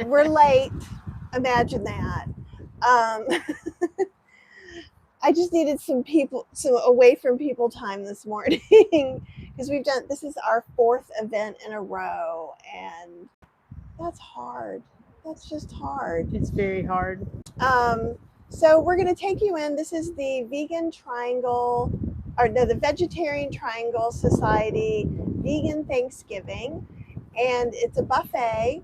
We're late. Imagine that. Um, I just needed some away from people time this morning because this is our 4th event in a row, and that's hard. That's just hard. It's very hard. So we're going to take you in. This is the the Vegetarian Triangle Society Vegan Thanksgiving, and it's a buffet.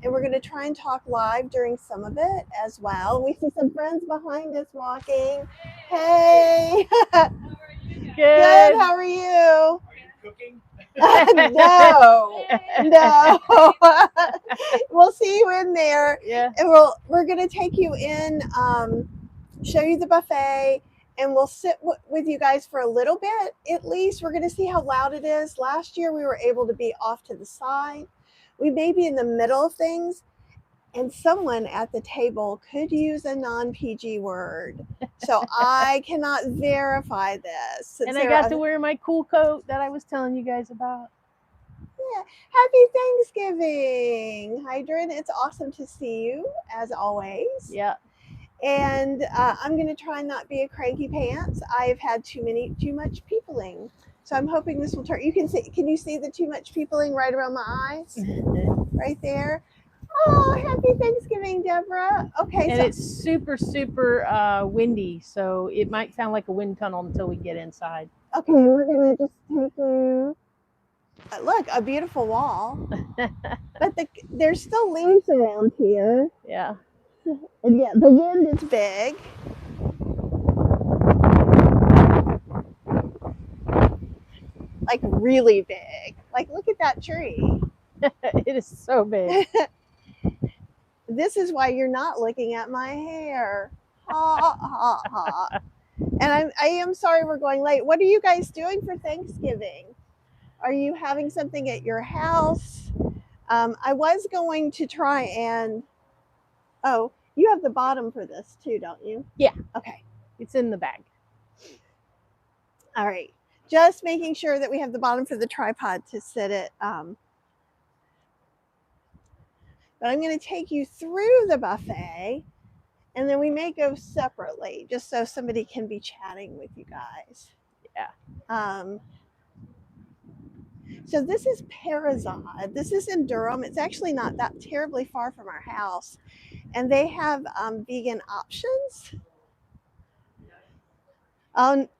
And we're going to try and talk live during some of it as well. We see some friends behind us walking. Hey. Good. Good. How are you? Are you cooking? No. We'll see you in there. Yeah. And we're going to take you in, show you the buffet, and we'll sit with you guys for a little bit at least. We're going to see how loud it is. Last year we were able to be off to the side. We may be in the middle of things, and someone at the table could use a non-PG word. So I cannot verify this. And I got to wear my cool coat that I was telling you guys about. Yeah. Happy Thanksgiving, Hydran. It's awesome to see you, as always. Yeah. And I'm going to try and not be a cranky pants. I've had too much peopling. So I'm hoping this will turn. Can you see the too much peopling right around my eyes? Right there. Oh, happy Thanksgiving, Deborah. Okay. And it's super, super windy, so it might sound like a wind tunnel until we get inside. Okay, we're going to just take you. Look, a beautiful wall. But there's still leaves around here. Yeah. And yeah, the wind is big. Like really big. Like, look at that tree. It is so big. This is why you're not looking at my hair. Ha, ha, ha. And I am sorry we're going late. What are you guys doing for Thanksgiving? Are you having something at your house? I was going to try and... Oh, you have the bottom for this too, don't you? Yeah. Okay. It's in the bag. All right. Just making sure that we have the bottom for the tripod to sit it. But I'm going to take you through the buffet, and then we may go separately just so somebody can be chatting with you guys. Yeah. So this is Parazad. This is in Durham. It's actually not that terribly far from our house. And they have vegan options.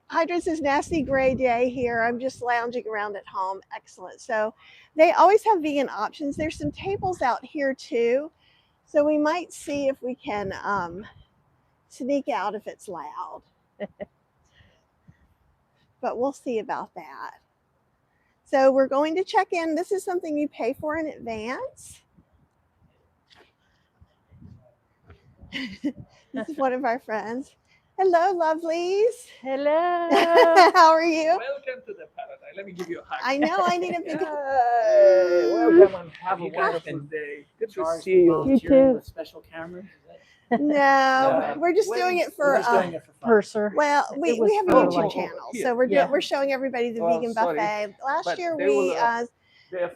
Hydra's is nasty gray day here. I'm just lounging around at home. Excellent. So they always have vegan options. There's some tables out here too. So we might see if we can sneak out if it's loud. But we'll see about that. So we're going to check in. This is something you pay for in advance. This is one of our friends. Hello, lovelies. Hello. How are you? Welcome to the paradise. Let me give you a hug. I know, I need a big hug. Welcome and have a wonderful day. Good to see you. You too. With special cameras? No, we're just doing it for fun. Well, we have a YouTube channel, so we're showing everybody the vegan buffet. Last year we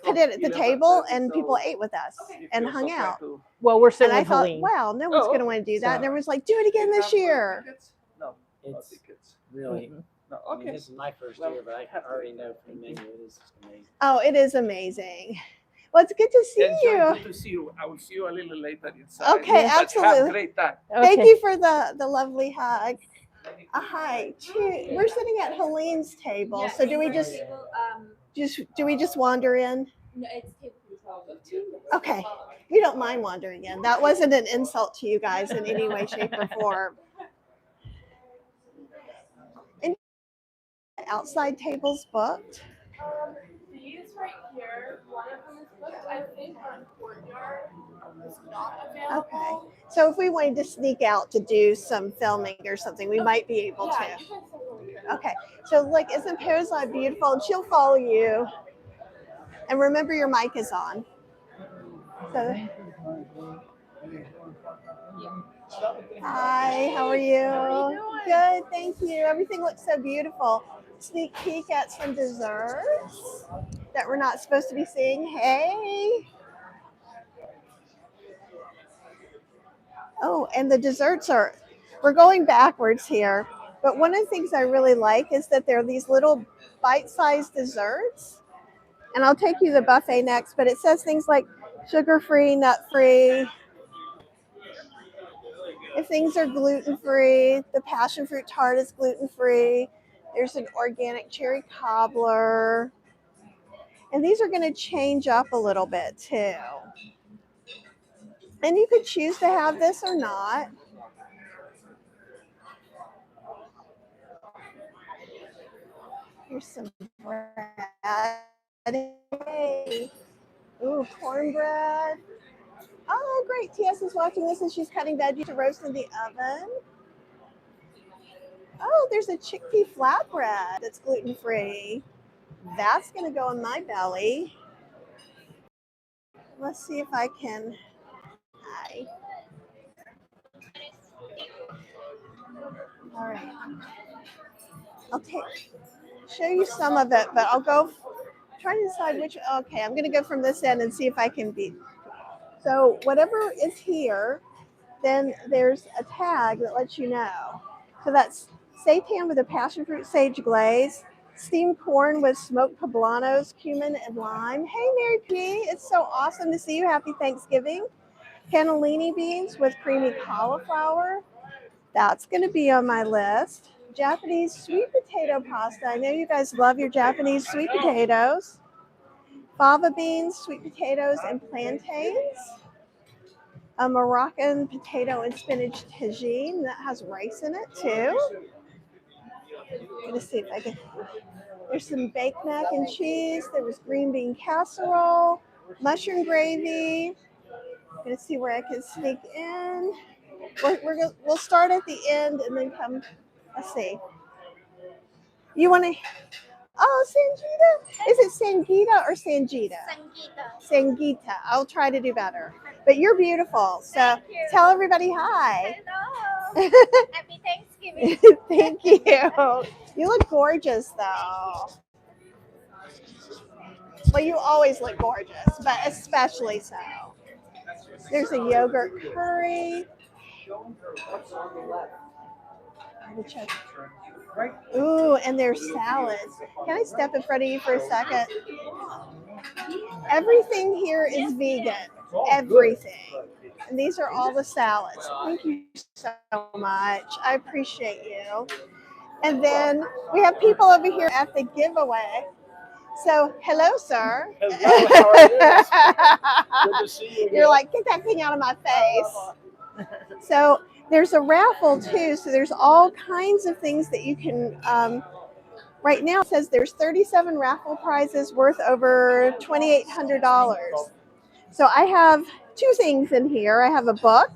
put it at the table and people ate with us and hung out. Well, we're sitting and I with thought, Helene. wow, no one's going to want to do that. And everyone's like, do it again this year. No, It's really. no. I mean, this is my first year, but I already know from the menu it is just amazing. Oh, it is amazing. Well, it's good to see you. Good to see you. I will see you a little later inside. Okay, But absolutely. have a great time. Okay. Thank you for the lovely hug. Hi. We're sitting at Helene's table. So do we just wander in? No, it's table. Okay. We don't mind wandering in. That wasn't an insult to you guys in any way, shape, or form. And outside tables booked. These right here, one of them is booked. I think our courtyard is not available. Okay. So if we wanted to sneak out to do some filming or something, we might be able to. Okay. So like, isn't Parazad beautiful? And she'll follow you. And remember your mic is on. So, hi, how are you? Good, thank you. Everything looks so beautiful. Sneak peek at some desserts that we're not supposed to be seeing. Hey. Oh, and the desserts are, we're going backwards here. But one of the things I really like is that there are these little bite-sized desserts. And I'll take you to the buffet next, but it says things like sugar-free, nut-free. If things are gluten-free, the passion fruit tart is gluten-free. There's an organic cherry cobbler. And these are going to change up a little bit too. And you could choose to have this or not. Here's some bread. Hey. Ooh, cornbread. Oh, great. TS is watching this and she's cutting veggies to roast in the oven. Oh, there's a chickpea flatbread that's gluten-free. That's going to go in my belly. Let's see if I can. Hi. All right. I'll show you some of it, but I'll go try to decide which. Okay, I'm going to go from this end and see if I can beat. So whatever is here, then there's a tag that lets you know. So that's seitan with a passion fruit sage glaze, steamed corn with smoked poblanos, cumin, and lime. Hey, Mary P. It's so awesome to see you. Happy Thanksgiving. Cannellini beans with creamy cauliflower. That's going to be on my list. Japanese sweet potato pasta. I know you guys love your Japanese sweet potatoes. Fava beans, sweet potatoes, and plantains. A Moroccan potato and spinach tagine that has rice in it too. I'm gonna see if I can. There's some baked mac and cheese. There was green bean casserole, mushroom gravy. I'm gonna see where I can sneak in. We'll start at the end and then come. Let's see. You want to? Oh, Sangeeta. Is it Sangita or Sangeeta? Sangeeta. Sangita. I'll try to do better. But you're beautiful. So tell everybody hi. Hello. Happy Thanksgiving. Thank you. You look gorgeous though. Well, you always look gorgeous, but especially so. There's a yogurt curry. Ooh, and there's salads. Can I step in front of you for a second? Everything here is vegan. Everything. And these are all the salads. Thank you so much. I appreciate you. And then we have people over here at the giveaway. So, hello, sir. Hello, how are you? Good to see you. You're like, get that thing out of my face. So, there's a raffle too. So, there's all kinds of things that you can. Right now, it says there's 37 raffle prizes worth over $2,800. So, I have two things in here. I have a book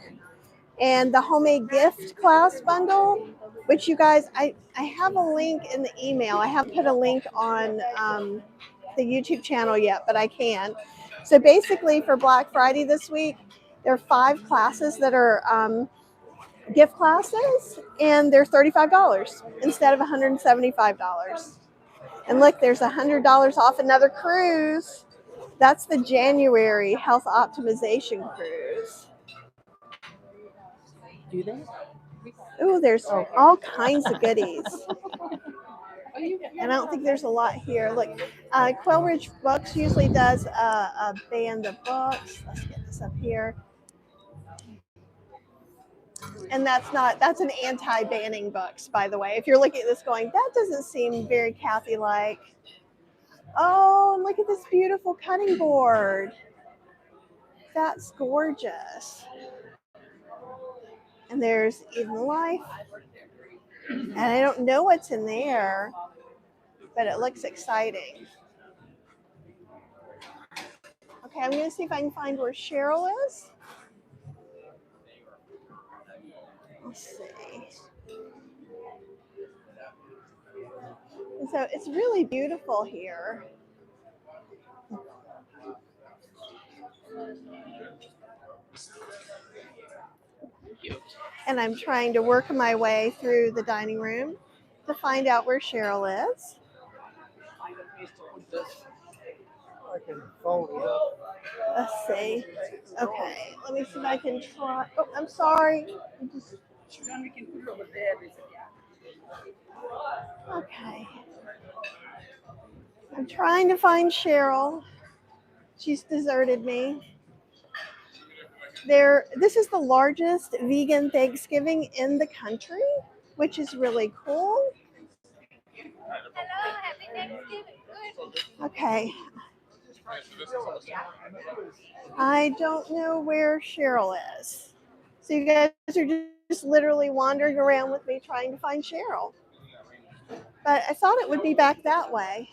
and the homemade gift class bundle, which you guys, I have a link in the email. I haven't put a link on the YouTube channel yet, but I can. So basically for Black Friday this week, there are 5 classes that are gift classes, and they're $35 instead of $175. And look, there's $100 off another cruise. That's the January health optimization cruise. Do they? Ooh, there's all kinds of goodies. And I don't think there's a lot here. Look, Quail Ridge Books usually does a band of books. Let's get this up here. And that's an anti-banning books, by the way. If you're looking at this going, that doesn't seem very Kathy-like. Oh, look at this beautiful cutting board. That's gorgeous. And there's Eden Life. And I don't know what's in there, but it looks exciting. Okay, I'm going to see if I can find where Cheryl is. Let's see. And so it's really beautiful here. And I'm trying to work my way through the dining room to find out where Cheryl is. can fold it up. Let's see. Okay, let me see if I can try. Oh, I'm sorry. Okay. I'm trying to find Cheryl. She's deserted me. This is the largest vegan Thanksgiving in the country, which is really cool. Hello, happy Thanksgiving. Good. Okay. I don't know where Cheryl is. So you guys are just literally wandering around with me trying to find Cheryl. But I thought it would be back that way.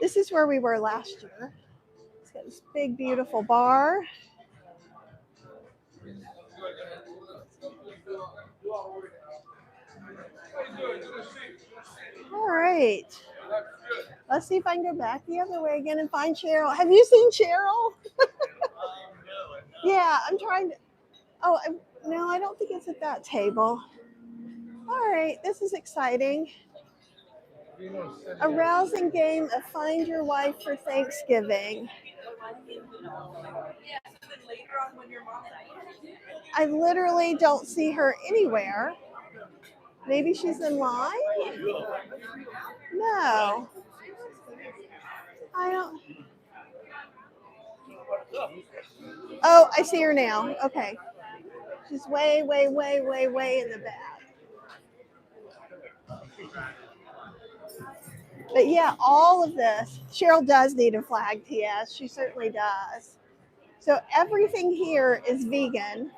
This is where we were last year. It's got this big, beautiful bar. All right. Let's see if I can go back the other way again and find Cheryl. Have you seen Cheryl? Yeah, I'm trying to. Oh, no, I don't think it's at that table. All right, this is exciting. A rousing game of Find Your Wife for Thanksgiving. I literally don't see her anywhere. Maybe she's in line? No. I don't. Oh, I see her now. Okay. She's way, way, way, way, way in the back. But yeah, all of this. Cheryl does need a flag, T.S. She certainly does. So everything here is vegan.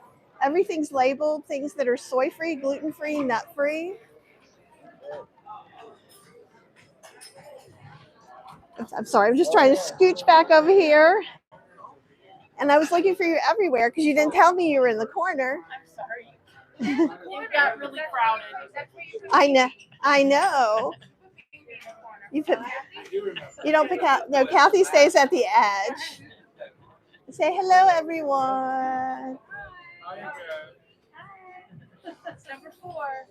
Everything's labeled things that are soy-free, gluten-free, nut-free. I'm sorry, I'm just trying to scooch back over here. And I was looking for you everywhere because you didn't tell me you were in the corner. I'm sorry. It got really crowded. I know. You don't pick out. No, Kathy stays at the edge. Say hello, everyone. Number four.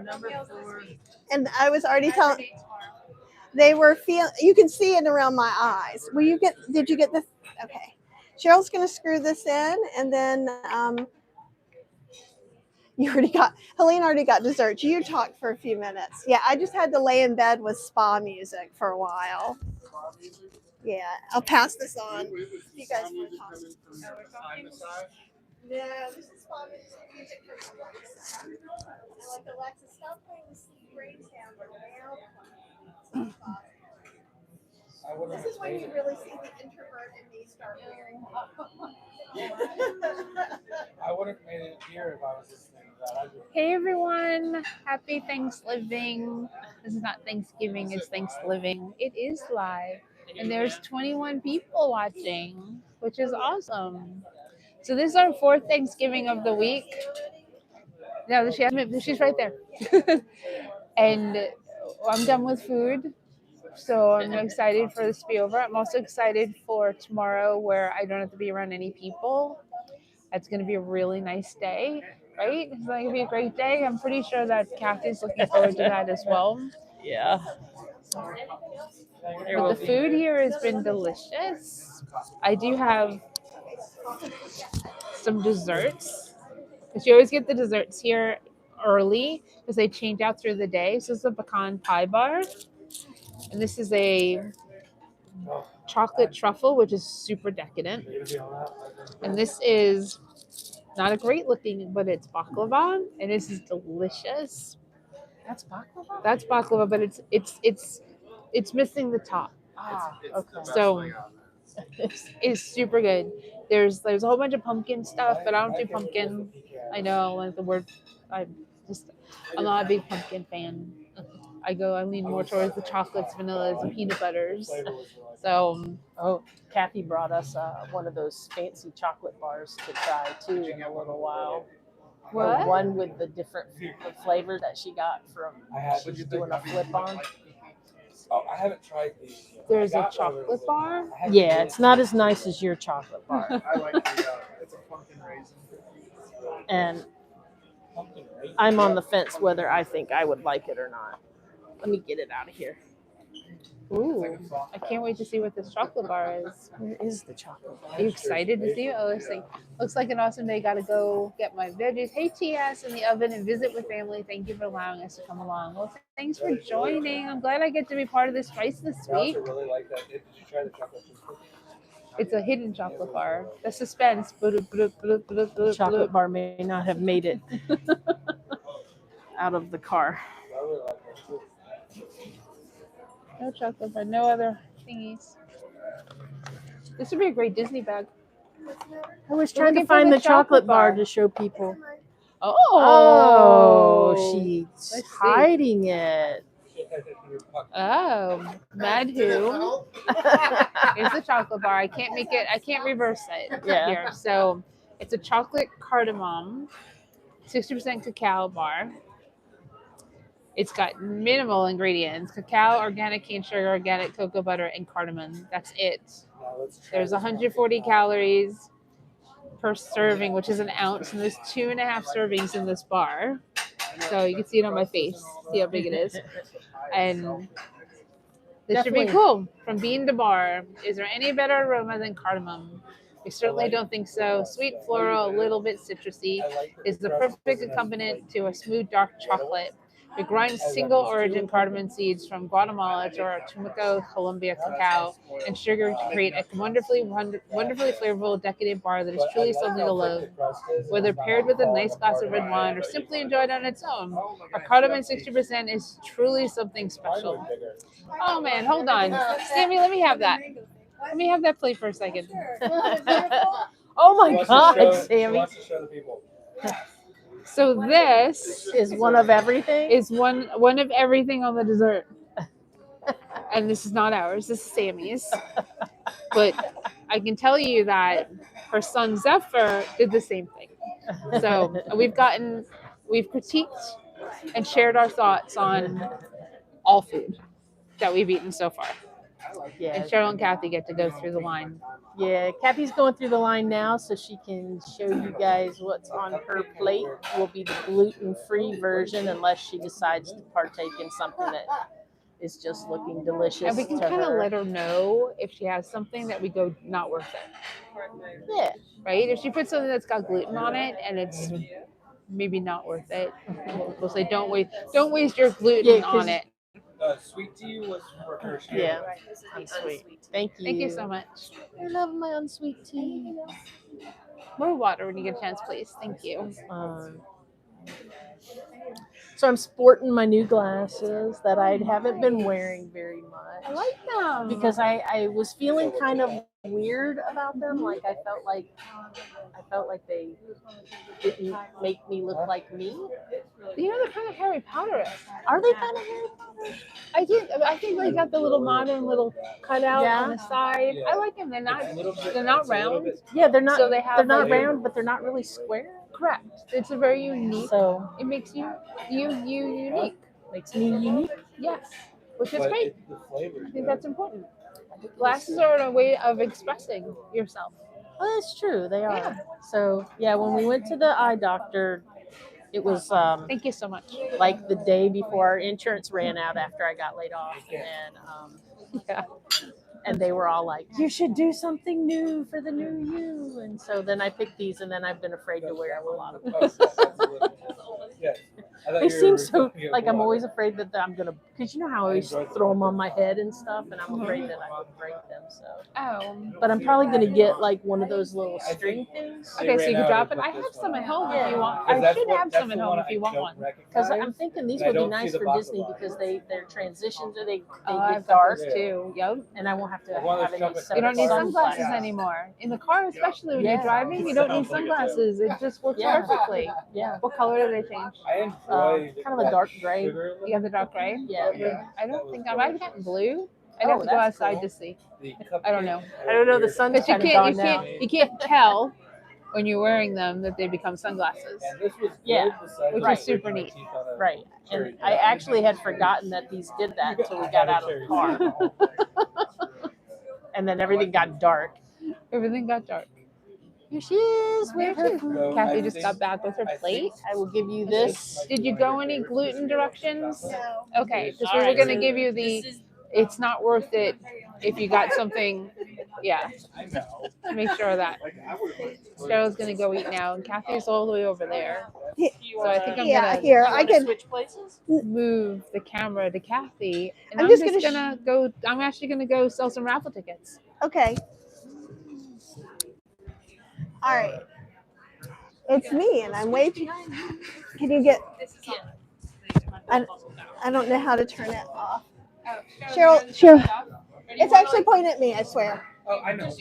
Number Romeo's four. this week. And I was already telling. Saturday tomorrow. They were you can see it around my eyes. Did you get this? Okay. Cheryl's going to screw this in and then Helene already got dessert. You talked for a few minutes. Yeah, I just had to lay in bed with spa music for a while. Yeah, I'll pass this on. You guys want to talk? No, this is spa music for Alexa. I like Alexa, stop playing the brain sound now. This is when you really see the introvert in me start wearing. I would have made it here if I was listening to that. Hey everyone, happy Thanksgiving. This is not Thanksgiving, it's Thanksgiving. It is live and there's 21 people watching, which is awesome. So this is our fourth Thanksgiving of the week. No, she's right there. And I'm done with food. So I'm excited for this to be over. I'm also excited for tomorrow where I don't have to be around any people. It's going to be a really nice day, right? It's going to be a great day. I'm pretty sure that Kathy's looking forward to that as well. Yeah. But the food here has been delicious. I do have some desserts. Because you always get the desserts here early because they change out through the day. So this is a pecan pie bar. And this is a chocolate truffle, which is super decadent. And this is not a great looking, but it's baklava, and this is delicious. That's baklava? That's baklava, but it's missing the top. Ah, okay. So it's super good. There's a whole bunch of pumpkin stuff, but I don't do pumpkin. I know, like the word. I'm not a big pumpkin fan. I lean more towards the chocolates, vanillas, and peanut butters. So Oh, Kathy brought us one of those fancy chocolate bars to try too in a little while. what? The one with the different flavor that she got from. She's doing a flip on. Oh, I haven't tried these yet. There's a chocolate bar. Yeah, it's not as nice as your chocolate bar. I like the, it's a pumpkin raisin. And I'm on the fence whether I think I would like it or not. Let me get it out of here. Ooh, I can't wait to see what this chocolate bar is. where is the chocolate bar? Are you excited to see it? Oh, looks like an awesome day. Got to go get my veggies. Hey, TS in the oven and visit with family. Thank you for allowing us to come along. Well, thanks for joining. I'm glad I get to be part of this spice this week. really like that. Did you try the chocolate chip cookie? It's a hidden chocolate bar. The suspense. The chocolate bar may not have made it out of the car. I really like that too. No chocolate bar. No other thingies. This would be a great Disney bag. I was trying to looking for find the the chocolate chocolate bar bar. to show people. Oh, Oh, she's Let's see. hiding it. Oh, Mad Who. Here's the chocolate bar. I can't make it. I can't reverse it here. So it's a chocolate cardamom, 60% cacao bar. It's got minimal ingredients: cacao, organic cane sugar, organic cocoa butter, and cardamom. That's it. There's 140 calories per serving, which is an ounce, and there's 2.5 servings in this bar. So you can see it on my face. See how big it is. And this should be cool. From bean to bar. Is there any better aroma than cardamom? We certainly don't think so. Sweet floral, a little bit citrusy, is the perfect accompaniment to a smooth dark chocolate. We grind single origin cardamom seeds from Guatemala to our Tumaco, Colombia cacao and sugar to create a wonderfully flavorful, decadent bar that is truly something to love. Whether paired with a nice glass of red wine or simply enjoyed on its own, our cardamom 60% is truly something special. Oh man, hold on. Sammy, let me have that. Let me have that plate for a second. Oh my God, Sammy. So this Is one of everything? is one of everything on the dessert. And this is not ours, this is Sammy's. But I can tell you that her son Zephyr did the same thing. So we've critiqued and shared our thoughts on all food that we've eaten so far. Yeah. And Cheryl and Kathy get to go through the line. Yeah, Kathy's going through the line now so she can show you guys what's on her plate. Will be the gluten-free version unless she decides to partake in something that is just looking delicious. And we can to kind of her. let her know if she has something that we go not worth it. Yeah. Right? If she puts something that's got gluten on it and it's maybe not worth it, we'll say don't waste your gluten on it. Sweet tea was for her. Yeah. Unsweet. Thank you. Thank you so much. I love my unsweet tea. More water when you get a chance, please. Thank you. So I'm sporting my new glasses that I haven't been wearing very much. I like them. Because I was feeling kind of weird about them. Like I felt like they didn't make me look like me. You know, they're kind of Harry Potter-esque. Are they kind of Harry Potter? I think they got the little modern little cutout Yeah. on the side. I like them. They're not round. Yeah, they're not. So they have they're not like- round, but they're not really square. Correct. It's a very unique. So It makes you unique. makes me unique. Yes, which is great. I think that's important. Glasses are a way of expressing yourself. Well, that's true. They are. Yeah. So yeah, when we went to the eye doctor, it was Thank you so much. like the day before our insurance ran out after I got laid off, and Yeah. and they were all like, "You should do something new for the new you." And so then I picked these, and then I've been afraid to wear them a lot of times. They seem so like I'm always afraid that I'm gonna, because you know how I always throw them on my head and stuff, and I'm afraid that I would break them. So, but I'm probably gonna get like one of those little string things. Okay, so you can drop it. I have some at home if you want. I should have some at home if you want one. Because I'm thinking these would be nice for Disney because their transitions or they I've get got dark those too. Yep. and I won't have to have any. You don't need sunglasses anymore. In the car, especially when you're driving, you don't need sunglasses. It just works perfectly. Yeah. What color do they change? Kind of a dark gray. You have the dark gray? Yeah. I don't think I might have gotten blue. I'd have to go that's outside cool. to see. I don't know. I don't know. The sun's But you kind of gone can't now. you can't tell when you're wearing them that they become sunglasses. Yeah. Which Right. is super neat. Right. And I actually had forgotten that these did that until we got out of the car. And then everything got dark. Everything got dark. Here she is with her food. Kathy just got back with her plate. I will give you this. Did you go any gluten directions? No. Okay, because we were going to give you the it's not worth it if you got something. Yeah, make sure of that. Cheryl's gonna go eat now, and Kathy's all the way over there. So I think I'm Yeah, gonna here I can. switch places. move the camera to Kathy, and I'm I'm just just gonna gonna go. I'm actually gonna go sell some raffle tickets. Okay. All right. It's me, and I'm waiting. Can you get? I don't know how to turn it off. Cheryl, it's actually pointing at me. I swear. Oh, I know.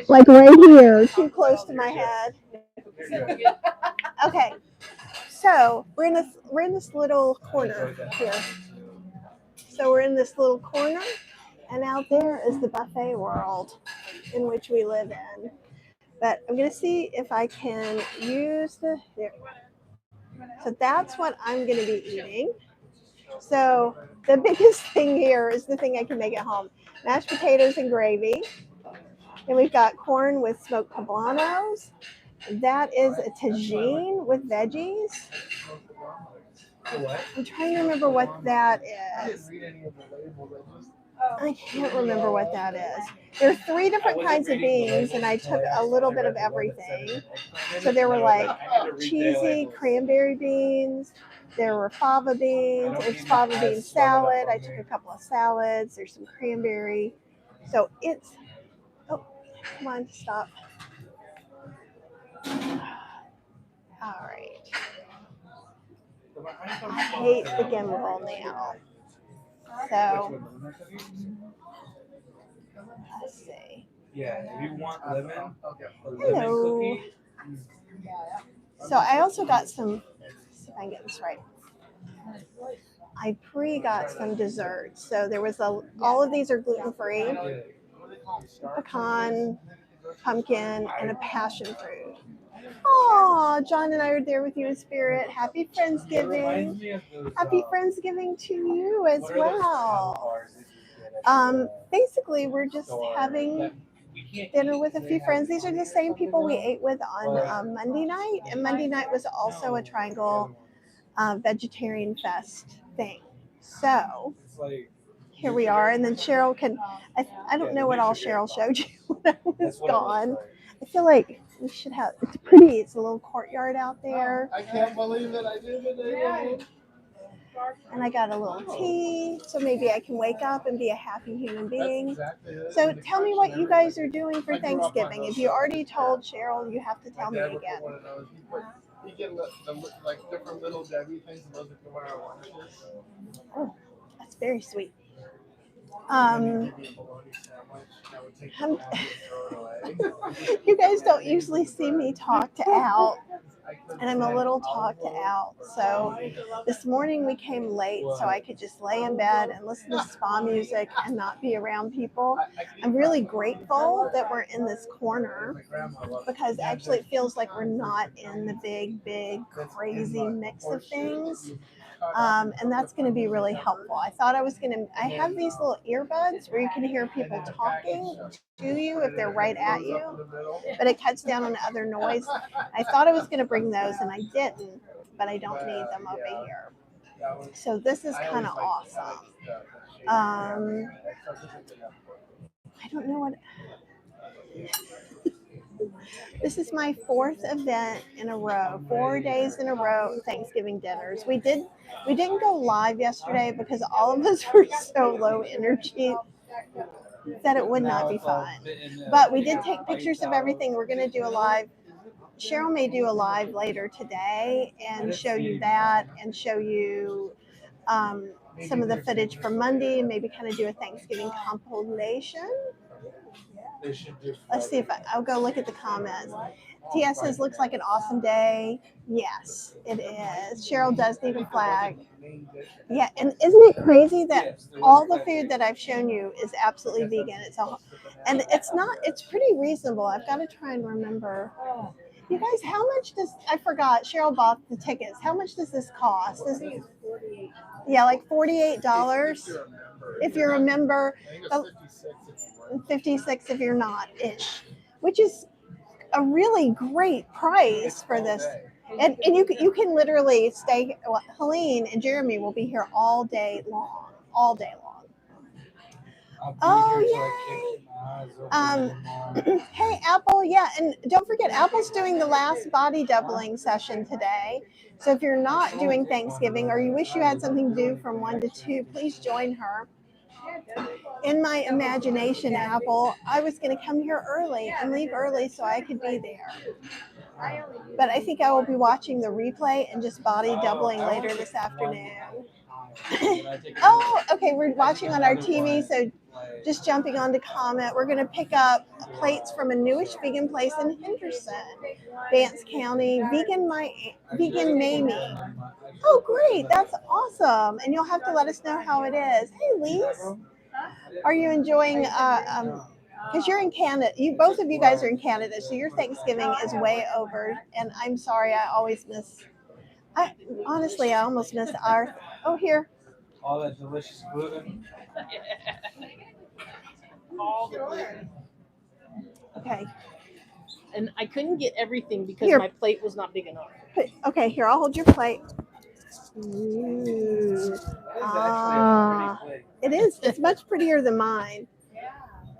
Like right here, too close to my head. Okay. So we're in this little corner here. So we're in this little corner, and out there is the buffet world in which we live in. But I'm gonna see if I can use there. So that's what I'm gonna be eating. So the biggest thing here is the thing I can make at home: mashed potatoes and gravy. And we've got corn with smoked poblanos. That is a tagine with veggies. I'm trying to remember what that is. I can't remember what that is. There are 3 different kinds of beans, and I took a little bit of everything. So there were like cheesy cranberry beans. There were fava beans. There's fava bean salad. I took a couple of salads. There's some cranberry. So it's, oh, come on, stop. All right. I hate the gimbal now. So let's see. Yeah, if you want lemon, Hello. So I also got some, let's see if I can get this right. I got some desserts. So there was all of these are gluten-free, pecan, pumpkin, and a passion fruit. Oh, John and I are there with you in spirit. Happy Friendsgiving. Happy Friendsgiving to you as well. Basically, we're just having dinner with a few friends. These are the same people we ate with on Monday night. And Monday night was also a Triangle Vegetarian Fest thing. So here we are. And then Cheryl I don't know what all Cheryl showed you when I was gone. I feel like we should have, it's pretty. It's a little courtyard out there. I can't believe it. I did it. And I got a little tea, so maybe I can wake up and be a happy human being. So tell me what you guys are doing for Thanksgiving. If you already told Cheryl, you have to tell me again. You get like different little Debbie things, and those are what I wanted. Oh, that's very sweet. You guys don't usually see me talk to Al, and I'm a little talked out. So this morning we came late so I could just lay in bed and listen to spa music and not be around people. I'm really grateful that we're in this corner because actually it feels like we're not in the big, crazy mix of things. And that's going to be really helpful. I thought I have these little earbuds where you can hear people talking to you if they're right at you, but it cuts down on other noise. I thought I was going to bring those and I didn't, but I don't need them over here. So this is kind of awesome. I don't know what. This is my 4th event in a row, 4 days in a row Thanksgiving dinners. We didn't go live yesterday because all of us were so low energy that it would not be fun. But we did take pictures of everything. We're going to do a live. Cheryl may do a live later today and show you that and show you some of the footage from Monday and maybe kind of do a Thanksgiving compilation. Let's see if I'll go look at the comments. Tia says, looks like an awesome day. Yes, it is. Cheryl does need a flag. Yeah, and isn't it crazy that all the food that I've shown you is absolutely vegan? It's pretty reasonable. I've got to try and remember. You guys, how much I forgot, Cheryl bought the tickets. How much does this cost? Yeah, like $48 if you're a member. 56 if you're not ish, which is a really great price for this. And you can literally stay. Well, Helene and Jeremy will be here all day long. Oh, yay! Hey, Apple, yeah, and don't forget, Apple's doing the last body doubling session today. So if you're not doing Thanksgiving or you wish you had something to do from 1 to 2, please join her. In my imagination, Apple, I was going to come here early and leave early so I could be there. But I think I will be watching the replay and just body doubling later this afternoon. Oh, okay, we're watching on our TV, so just jumping on to comment, we're going to pick up plates from a newish vegan place in Henderson, Vance County, Vegan Mamie. Oh, great, that's awesome, and you'll have to let us know how it is. Hey, Lise, are you enjoying? Because you're in Canada, both of you guys are in Canada, so your Thanksgiving is way over, and I'm sorry, I always miss. Honestly, I almost miss our. Oh, here. All that delicious gluten. All the gluten. Okay. And I couldn't get everything because Here. my plate was not big enough. Okay, here, I'll hold your plate. Ooh. It is. It's much prettier than mine.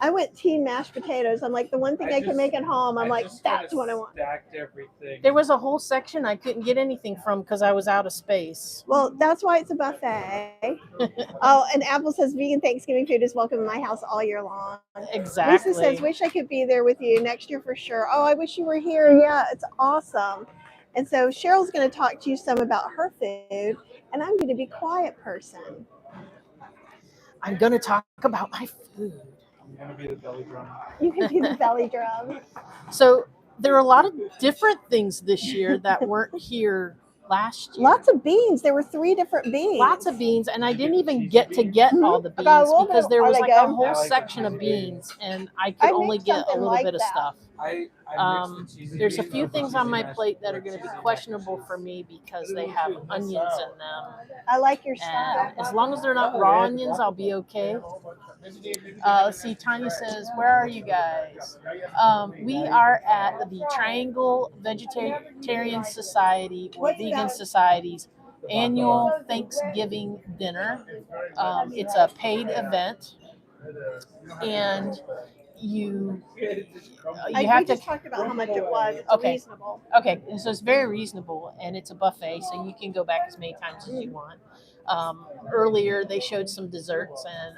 I went team mashed potatoes. I'm like, the one thing I can make at home. I'm like, that's what I want. Stacked everything. There was a whole section I couldn't get anything from because I was out of space. Well, that's why it's a buffet. Oh, and Apple says vegan Thanksgiving food is welcome in my house all year long. Exactly. Lisa says, wish I could be there with you next year for sure. Oh, I wish you were here. Yeah, it's awesome. And so Cheryl's going to talk to you some about her food, and I'm going to be quiet person. I'm going to talk about my food. I'm gonna be the belly drum. You can be the belly drum. So there are a lot of different things this year that weren't here last year. Lots of beans. There were 3 different beans. Lots of beans, and I didn't even get to get all the beans because there was like a whole section of beans, and I could only get a little bit of stuff. There's a few things on my plate that are going to be questionable for me because they have onions in them. I like your style. As long as they're not raw onions, I'll be okay. Let's see, Tanya says, where are you guys? We are at the Triangle Vegetarian Society or Vegan Society's annual Thanksgiving dinner. It's a paid event, and you have we just talked about how much it was. It's reasonable. Okay, and so it's very reasonable, and it's a buffet, so you can go back as many times as you want. Earlier, they showed some desserts, and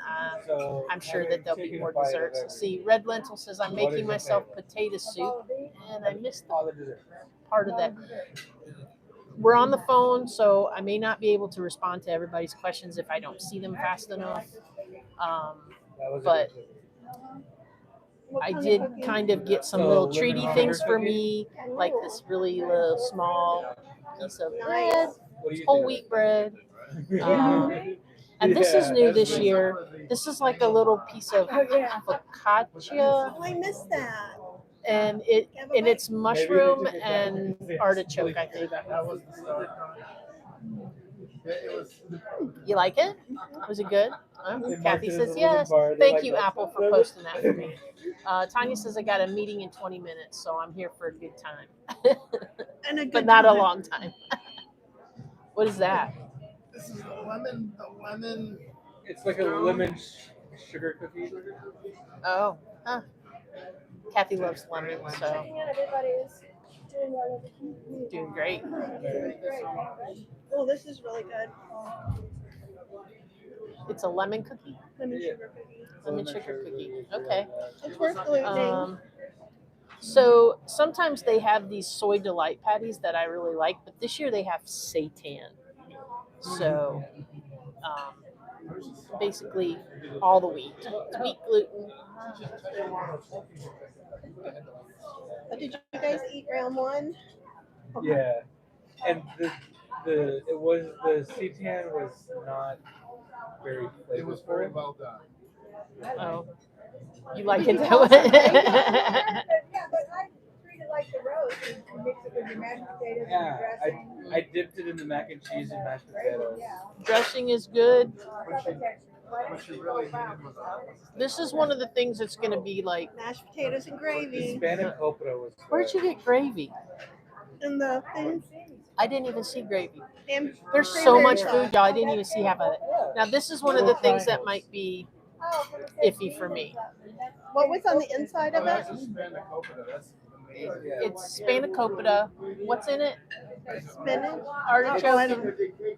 I'm sure that there'll be more desserts. See, Red Lentil says, I'm making myself potato soup, and I missed the part of that. We're on the phone, so I may not be able to respond to everybody's questions if I don't see them fast enough. But I did kind of get some little treaty things for me, like this really little small piece of bread, whole wheat bread. And this is new this year. This is like a little piece of focaccia. Oh, I missed that. And it's mushroom and artichoke, I think. You like it? Was it good? Kathy says yes. Thank you, Apple, for posting that for me. Tanya says I got a meeting in 20 minutes, so I'm here for a good time. But not a long time. What is that? This is the lemon. It's like a lemon sugar cookie. Oh, huh. Kathy loves lemon, so doing great. Oh, this is really good. It's a lemon cookie. Lemon sugar cookie. Lemon sugar cookie. Okay. It's worth glutening. So sometimes they have these soy delight patties that I really like, but this year they have seitan. So basically all the wheat. It's wheat gluten. Did you guys eat round 1? Okay. Yeah, and the seitan was not very flavorful. It was very well done. Oh, you like it that way? Yeah, but I treat it like the roast and mix it with your mashed potatoes and your dressing. I dipped it in the mac and cheese and mashed potatoes. Dressing is good. What she really needed was This is one of the things that's going to be like Mashed potatoes and gravy. Hispanic copra was good. Where'd you get gravy? And the thing. I didn't even see gravy. And There's so much food, y'all. I didn't even see half of it. Now, this is one of the things that might be iffy for me. What was on the inside of it? That's a spanakopita. That's amazing. It's spanakopita. What's in it? Spinach? Artichoke.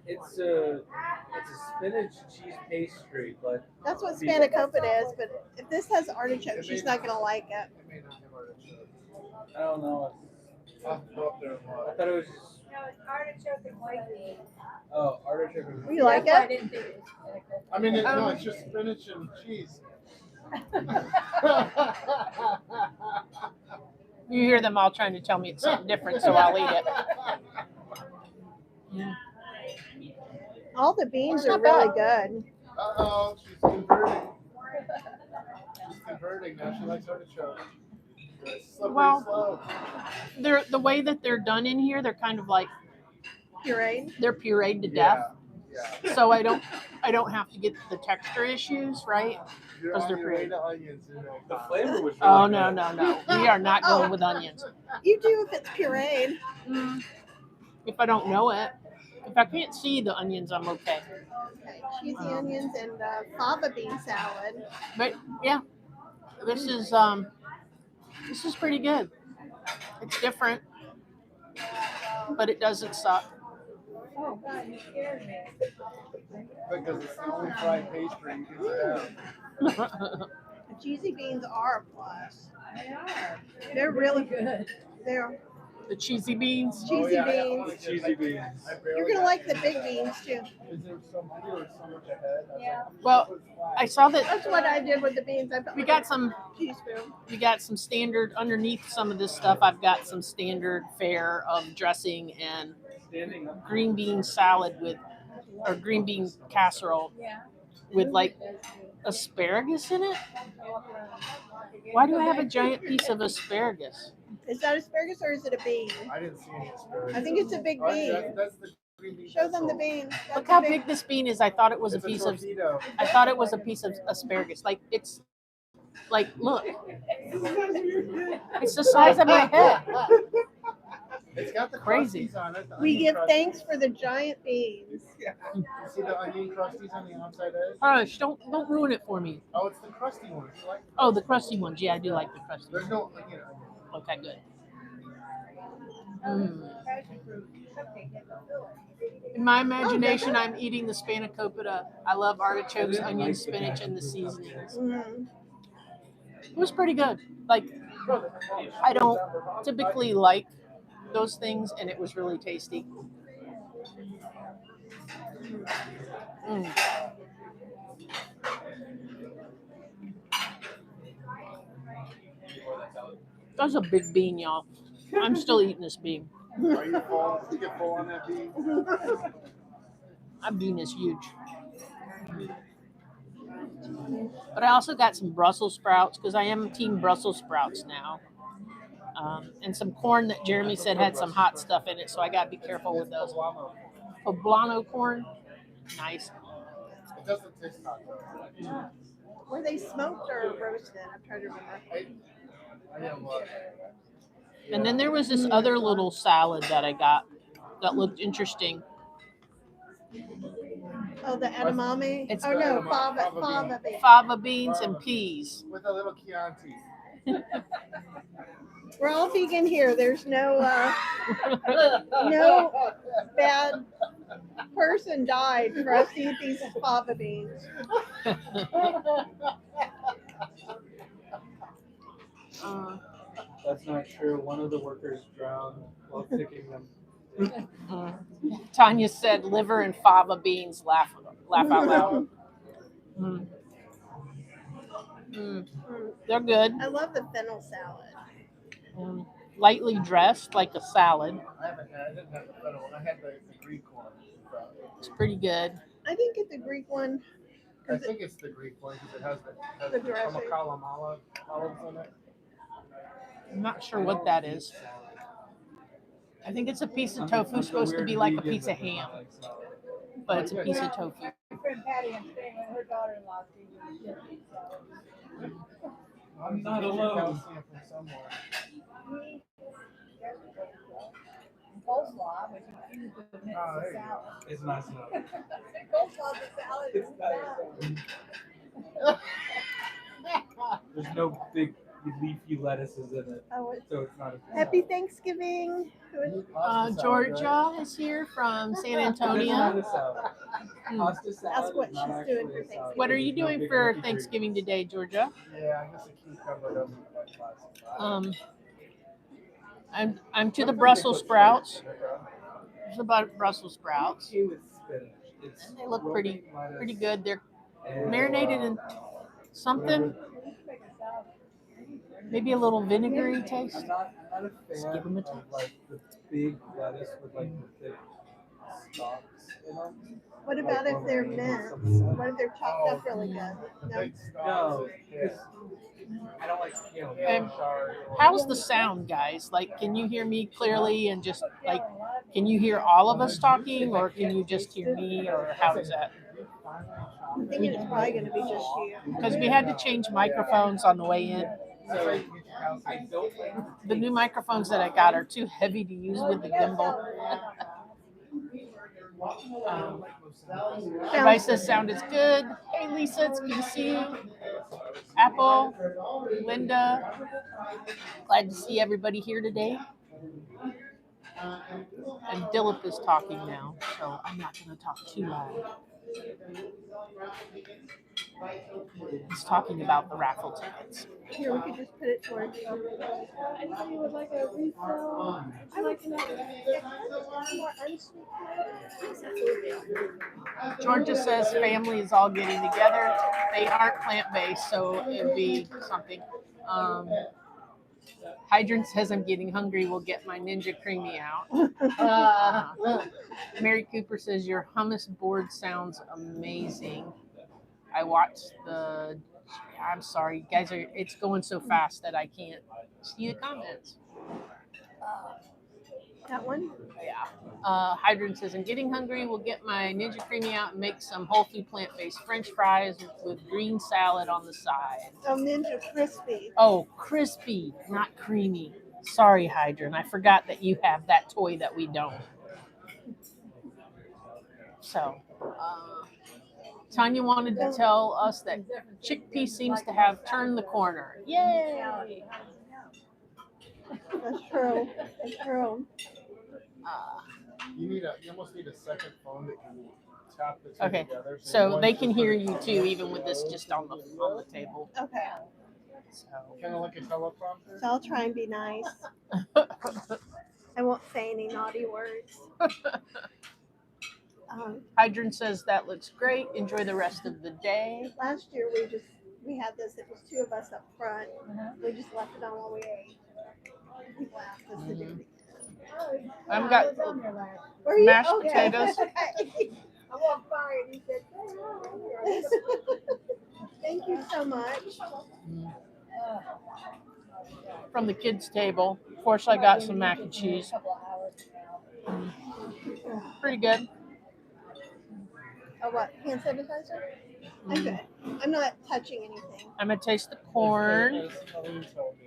It's a spinach cheese pastry, but That's what spanakopita is, but if this has artichoke, she's not going to like it. It may not have artichoke. I don't know. I'll go up there and I watch. thought it was just No, it's artichoke and white bean. artichoke. You like That's why I it? didn't think it was I mean, no, it's just spinach and cheese. You hear them all trying to tell me it's something different, so I'll eat it. All the beans It's are not really good. Uh-oh, she's converting. She's converting now. She likes artichoke. Slippery Well, slope. They're the way that they're done in here. They're kind of like Pureed. they're pureed to death. Yeah. So I don't have to get the texture issues, right? You're Because on they're your way pureed. to onions. The flavor was really Oh no, good. no. We are not going with onions. You do if it's pureed. If I don't know it. If I can't see the onions, I'm okay. Okay, cheesy onions and fava bean salad. But yeah, this is pretty good. It's different, but it doesn't suck. Oh, God, you scared me. Because it's the only fried pastry you can have. The cheesy beans are a plus. They are. They're really good. They're The cheesy beans. cheesy I beans. like cheesy beans. You're gonna like the big beans too. Because there was so much ahead. Yeah. Well, I saw that That's what I did with the beans. I put we got some standard underneath some of this stuff. I've got some standard fare of dressing and green bean salad or green bean casserole Yeah. with like asparagus in it. Why do I have a giant piece of asparagus? Is that asparagus or is it a bean? I didn't see any asparagus. I think it's a big bean. That's the green bean. Show them the bean. That's Look a how big this bean is. I thought it was a It's piece a of. torpedo. I thought it was a piece of asparagus. Like it's like look, it's the size of my head. It's got the Crazy. crusties on it. the We onion give crusties. thanks for the giant beans. You see the onion crusties on the outside edge? Hush, don't ruin it for me. Oh, it's the crusty ones. You like Oh, the crusty ones. Yeah, I do like the crusty There's ones. no onion. Okay, good. Passion fruit cupcake has a filling. In my imagination, I'm eating the spanakopita. I love artichokes, onions, spinach, and the seasonings. Mm. It was pretty good. Like, I don't typically like those things, and it was really tasty. Mm. That's a big bean, y'all. I'm still eating this bean. Are you full? Did you get full on that bean? That bean is huge. But I also got some Brussels sprouts because I am team Brussels sprouts now. And some corn that Jeremy said had some hot stuff in it, so I got to be careful with those. Poblano corn. Nice. It doesn't taste hot though. Were they smoked or roasted? I'm trying to remember. I didn't look. And then there was this other little salad that I got that looked interesting. Oh, the edamame? It's Oh no, edamame, fava bean. Fava beans and peas. With a little Chianti. We're all vegan here. There's no no bad person died for us to eat these fava beans. That's not true. One of the workers drowned while picking them. Tanya said liver and fava beans. Laugh out loud. Mm. Mm. They're good. I love the fennel salad. Lightly dressed like a salad. I didn't have the fennel one. I had the Greek one. It's pretty good. I didn't get the Greek one. I think it's the Greek one because it has The the dressing. olives on it. I'm not sure what that is. I think it's a piece of tofu supposed to be like a piece of ham, but it's a piece of tofu. My friend Patty, I'm staying with her daughter-in-law. I'm not alone. Calcium from somewhere. Coleslaw, which you use with the Oh, there you salad. It's not snow. Coleslaw's a salad. It's not snow. There's no big leafy lettuces in it, Oh, so it's not a happy Thanksgiving. Georgia is here from San It's Antonio. not a salad. Pasta salad That's what is not she's doing actually for a salad. Thanksgiving. What are you There's no doing big for leafy Thanksgiving greens. today, Georgia? Yeah, I guess a cucumber doesn't look classic. I'm to the Sometimes Brussels they put sprouts. spinach in it. There's about Brussels I'm sprouts. okay with spinach. It's They look pretty romaine lettuce good. They're and, marinated in something, maybe a little vinegary taste. I'm not a Just fan give 'em a of taste. like the big lettuce with like the thick stalks in them. What about if they're minced? What if they're chopped up really good? No? No, because I don't like And how's the sound, guys? Like, can you hear me clearly and just like, can you hear all of us talking, or can you just hear me, or how is that? I'm thinking it's probably going to be just you. Because we had to change microphones on the way in. So I don't like The new microphones that I got are too heavy to use with the gimbal. Everybody says sound is good. Hey Lisa, it's good to see you. Apple, Linda, glad to see everybody here today. And Dilip is talking now, so I'm not going to talk too loud. He's talking about the raffle tickets. Here, we could just put it towards you. Anybody would like a refill? I would like more unsweet. Georgia says family is all getting together. They aren't plant-based, so it would be something. Hydrant says I'm getting hungry. We'll get my Ninja Creamy out. Mary Cooper says your hummus board sounds amazing. I watched the. I'm sorry, you guys are. It's going so fast that I can't see the comments. That one? Yeah. Hydrant says I'm getting hungry. We'll get my Ninja Creamy out and make some whole food plant-based French fries with green salad on the side. Oh, Ninja Crispy. Oh, crispy, not creamy. Sorry, Hydrant. I forgot that you have that toy that we don't. So, Tanya wanted to tell us that chickpea seems to have turned the corner. Yay! That's true. That's true. You almost need a second phone that can tap the two Okay, together. so they can hear you too, even with this just on the table. Okay. So. Kind of like a teleprompter. So I'll try and be nice. I won't say any naughty words. Hydrant says that looks great. Enjoy the rest of the day. Last year we had this. It was two of us up front. We just left it on while we ate. People asked us to do it again. I've got Were you? mashed Okay. potatoes. I walked by and he said, Thank you so much. From the kids' table. Of course, I got some mac and cheese. Pretty good. Oh, what? Hand sanitizer? I'm good. I'm not touching anything. I'm gonna taste the corn. As Colleen told me,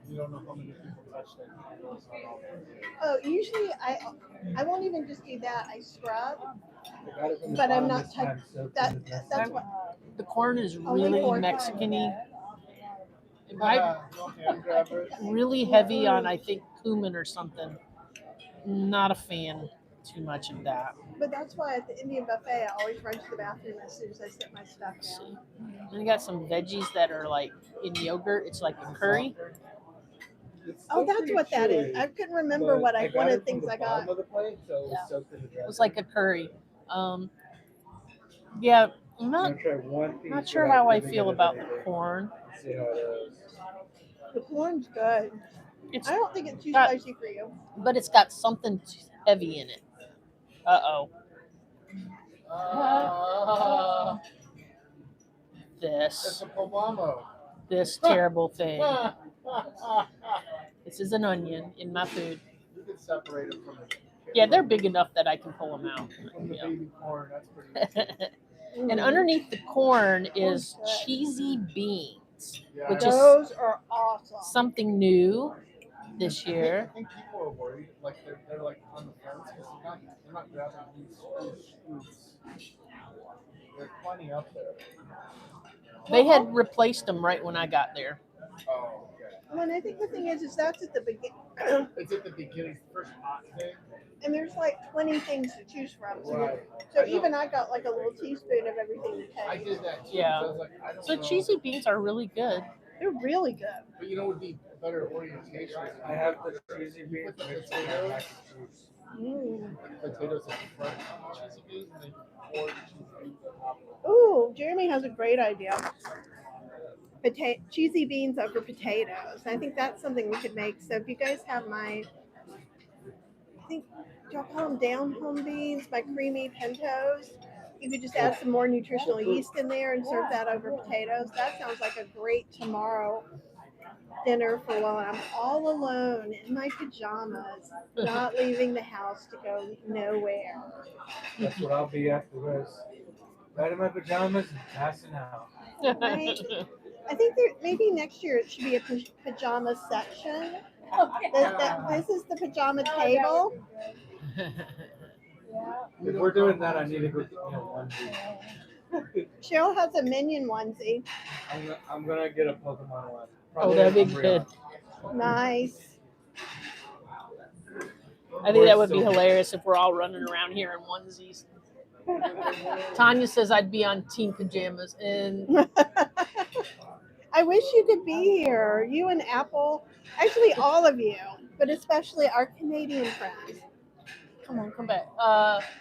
you don't know how many people touch that. Oh, usually I won't even just do that. I scrub, but I'm not touching. That's what. The corn is Only really 4 Mexican-y. It No hand grabbers. really heavy on, I think, cumin or something. Not a fan too much of that. But that's why at the Indian buffet, I always run to the bathroom as soon as I sit my stuff down. And you got some veggies that are like in yogurt. It's like a curry. Oh, that's what that is. I couldn't remember what one of the things I got. It was like a curry. Yeah, I'm not sure how I feel about the corn. The corn's good. It's I don't think it's too got- spicy for you. but it's got something heavy in it. Uh-oh. It's a poblano. This terrible thing. This is an onion in my food. You can separate them from the Yeah, they're big enough that I can pull them out. from the Yeah. baby corn. That's pretty easy. And underneath the corn is cheesy beans, Yeah, which is Those are awesome. something new this I year. think people are worried, like they're like on the fence because they're not grabbing these scoops. There's plenty up there. They had replaced them right when I got there. Oh, okay. Well, and I think the thing is that's at the beginning. It's at the beginning, first hot thing. And there's like 20 things to choose from. Right. So even I got like a little teaspoon of everything to I taste. did that too. Yeah. So I was like, I don't So know. cheesy beans are really good. They're really good. But you know what would be better orientation? I have the cheesy You beans put the mixed with potatoes, mac and cheese. potatoes at the front, cheesy beans, and then you pour the cheesy beans on top of Ooh, Jeremy has a great idea. Cheesy beans over potatoes. I think that's something we could make. So if you guys have my, I think, do I call them down home beans, my creamy pintos? You could just add some more nutritional yeast in there and serve that over potatoes. That sounds like a great tomorrow dinner for while I'm all alone in my pajamas, not leaving the house to go nowhere. That's what I'll be after this. Right in my pajamas and passing out. Right? I think maybe next year it should be a pajama section. This is the pajama table. If we're doing that, I need to go get me a onesie. Cheryl has a minion onesie. I'm gonna get a Pokemon one. Oh, that'd be good. Nice. I think that would be hilarious if we're all running around here in onesies. Tanya says I'd be on team pajamas, and I wish you could be here. You and Apple, actually all of you, but especially our Canadian friends. come on, come back.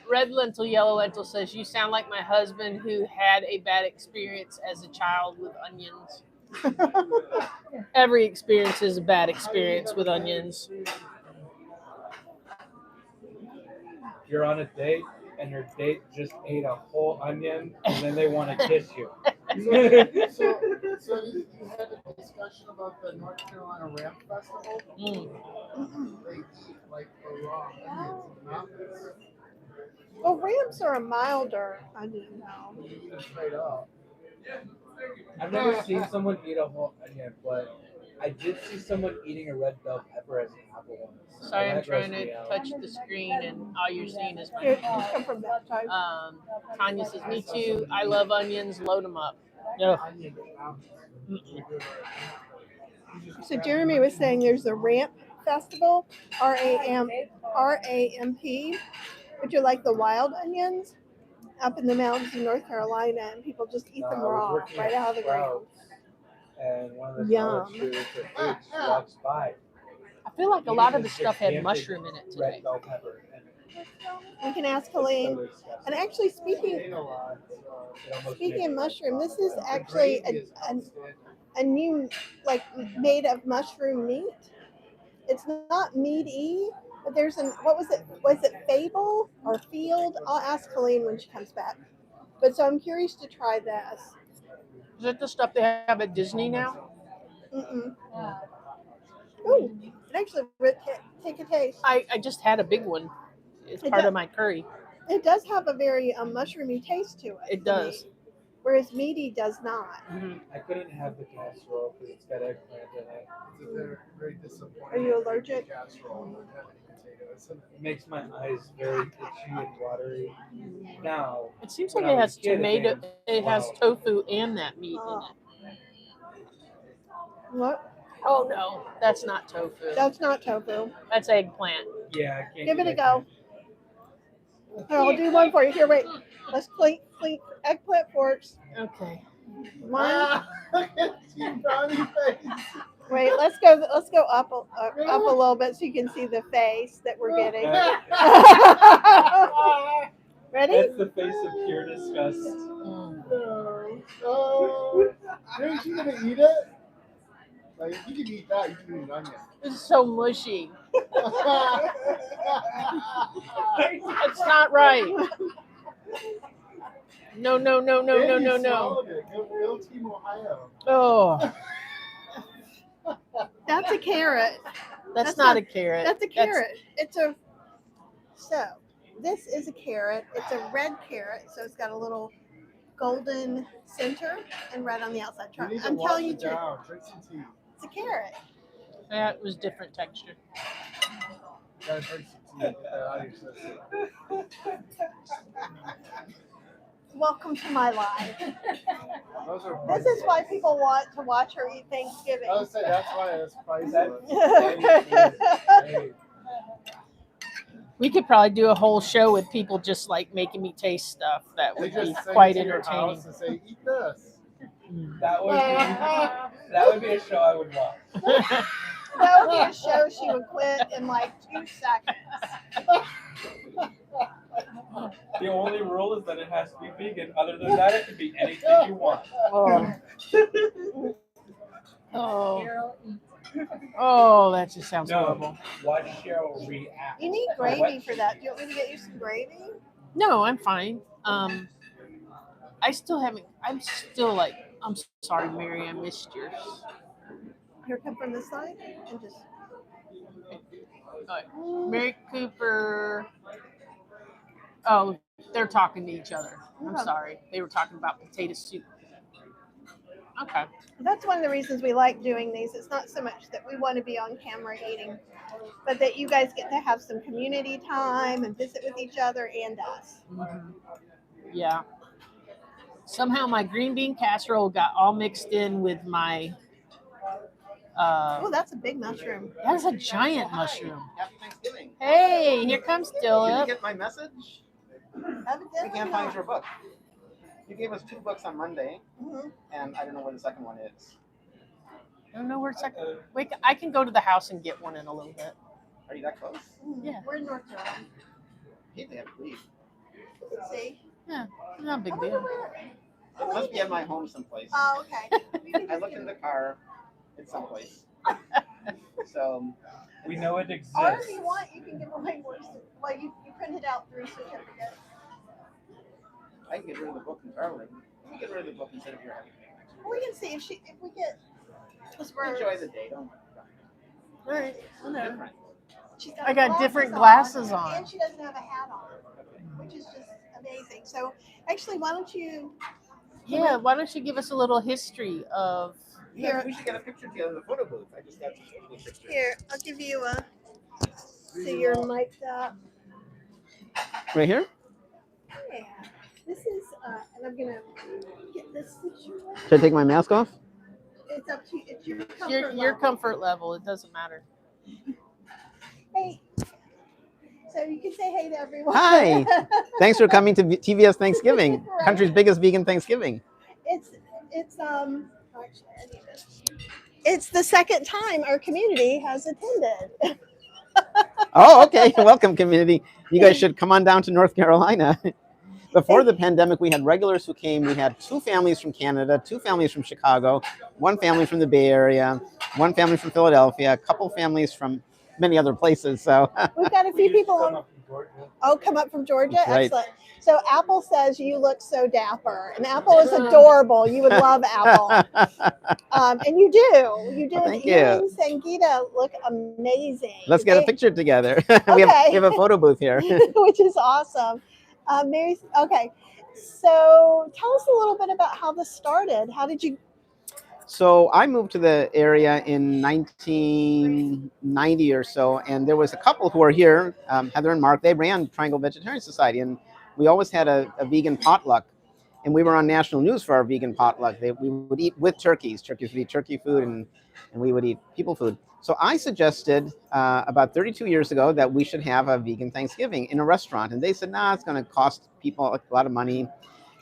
Red Lentil, Yellow Lentil says you sound like my husband who had a bad experience as a child with onions. Every experience is a bad experience with onions. You're on a date and your date just ate a whole onion and then they want to kiss you. So you had a discussion about the North Carolina Ram Festival. They eat like the raw onions in the mountains. Well, ramps are a milder onion, though. You eat them straight up. I've never seen someone eat a whole onion, but I did see someone eating a red bell pepper as an apple once. Sorry, And I'm that trying grossed me to out. touch the screen, and all you're seeing is Here, my. just come from that side. Tanya says, "Me too. I love onions. Load them up." Yeah. So Jeremy was saying there's a ramp festival, RAMP, which are like the wild onions up in the mountains of North Carolina, and people just eat them I was raw, working right at out of the ground. Sprouts, and one of the Yum. college students or fruits walks by. I feel like a lot of the Eating stuff had gigantic mushroom in it today. Red bell pepper. And We can ask it's Colleen. so disgusting. And actually, They ate a lot. It almost speaking makes of me mushroom, like this is The actually gravy is outstanding. a new, like, made of mushroom meat. It's not meaty, but there's an, what was it? Was it Fable or Field? I'll ask Colleen when she comes back. But so I'm curious to try this. Is that the stuff they have at Disney now? Mm-mm. Ooh, it actually would take a taste. I just had a big one. It's It part does- of my curry. It does have a very mushroomy taste to it. It the does. meat, whereas meaty does not. I couldn't have the casserole because it's got eggplant in it. It's a very, very disappointing. Are you allergic? Casserole with heavy potatoes. It makes my eyes very itchy and watery. Now, It seems when like I it was has a kid, tomato. It has wow. tofu and that meat in Oh. it. What? Oh no, that's not tofu. That's not tofu. That's eggplant. Yeah, I can't Give it eat a go. eggplant. Here, I'll do one for you. Here, wait. Let's clink eggplant forks. Okay. One. Look at Team Brownie face. Wait, let's go up a little bit so you can see the face that we're getting. Ready? That's the face of pure disgust. Oh, aren't you gonna eat it? Like, if you can eat that, you can eat an onion. It's so mushy. It's not right. No. Go Team Ohio. Oh, That's a carrot. that's not a carrot. That's a carrot. So this is a carrot. It's a red carrot, so it's got a little golden center and red on the outside. You need to I'm wash telling you, it down. Drink some tea. it's a carrot. That was different texture. Gotta drink some tea. Get that out of your system. Welcome to my life. Those are This is why people want to watch her eat Thanksgiving. I would say that's why it's priceless. Hey, We could probably do a whole show with people just like making me taste stuff. That They would be just send quite it to your entertaining. house and say, "Eat this." that would be a show I would watch. That would be a show she would quit in like 2 seconds. The only rule is that it has to be vegan. Other than that, it can be anything you want. Oh, that just sounds No, horrible. watch Cheryl react. You need gravy for that. Do you want me to get you some gravy? No, I'm fine. I still haven't. I'm still like. I'm sorry, Mary. I missed yours. Here, come from this side and just. Mary Cooper. Oh, they're talking to each other. I'm sorry. They were talking about potato soup. Okay. That's one of the reasons we like doing these. It's not so much that we want to be on camera eating, but that you guys get to have some community time and visit with each other and us. Mm-hmm. Yeah. Somehow my green bean casserole got all mixed in with my. Oh, that's a big mushroom. That is a giant mushroom. Happy Thanksgiving. Hey, here comes Did you Dylan. get my message? Evidently We can't find not. your book. You gave us 2 books on Monday, Mhm. and I don't know where the second one is. I don't know where it's like. Wait, I can go to the house and get one in a little bit. Are you that close? Yeah. We're in North Carolina. I hate to have to leave. See? Yeah, not a big I wonder deal. where. It must be at my home someplace. Oh, okay. I looked in the car. It's someplace. So We know it exists. Or if you want, you can give away more. Well, you printed out 3 certificates. I can get rid of the book entirely. You can get rid of the book instead of your having it. Well, we can see if we get. Enjoy the day. Don't All right. different. She's I got different glasses glasses on. and she doesn't have a hat on, which is just amazing. So, actually, why don't you? Yeah, why don't you give us a little history of. Yeah, we should get a picture together in the photo booth. I just got some picture. Here, I'll give you a. So you're mic'd up. Right here? Yeah. This is, and I'm gonna get this situated. Should I take my mask off? It's up to you. It's your comfort Your level. comfort level. It doesn't matter. Hey. So you can say hey to everyone. Hi. Thanks for coming to TVS Thanksgiving, Right. country's biggest vegan Thanksgiving. It's actually I need this. It's the second time our community has attended. Oh, okay. Welcome, community. You guys should come on down to North Carolina. Before the pandemic, we had regulars who came. We had 2 families from Canada, 2 families from Chicago, 1 family from the Bay Area, 1 family from Philadelphia, a couple families from many other places. So We've got a few people on. Come up from Georgia. Right. Excellent. So Apple says you look so dapper, and Apple is adorable. You would love Apple, and you do. You do. Thank You you. and Sangita look amazing. Let's get a picture together. Okay. we have a photo booth here. Which is awesome. Mary, okay. So tell us a little bit about how this started. How did you? So I moved to the area in 1990 or so, and there was a couple who were here, Heather and Mark. They ran Triangle Vegetarian Society, and we always had a vegan potluck. And we were on national news for our vegan potluck. We would eat with turkeys. Turkeys would eat turkey food, and we would eat people food. So I suggested about 32 years ago that we should have a vegan Thanksgiving in a restaurant. And they said, nah, it's going to cost people a lot of money.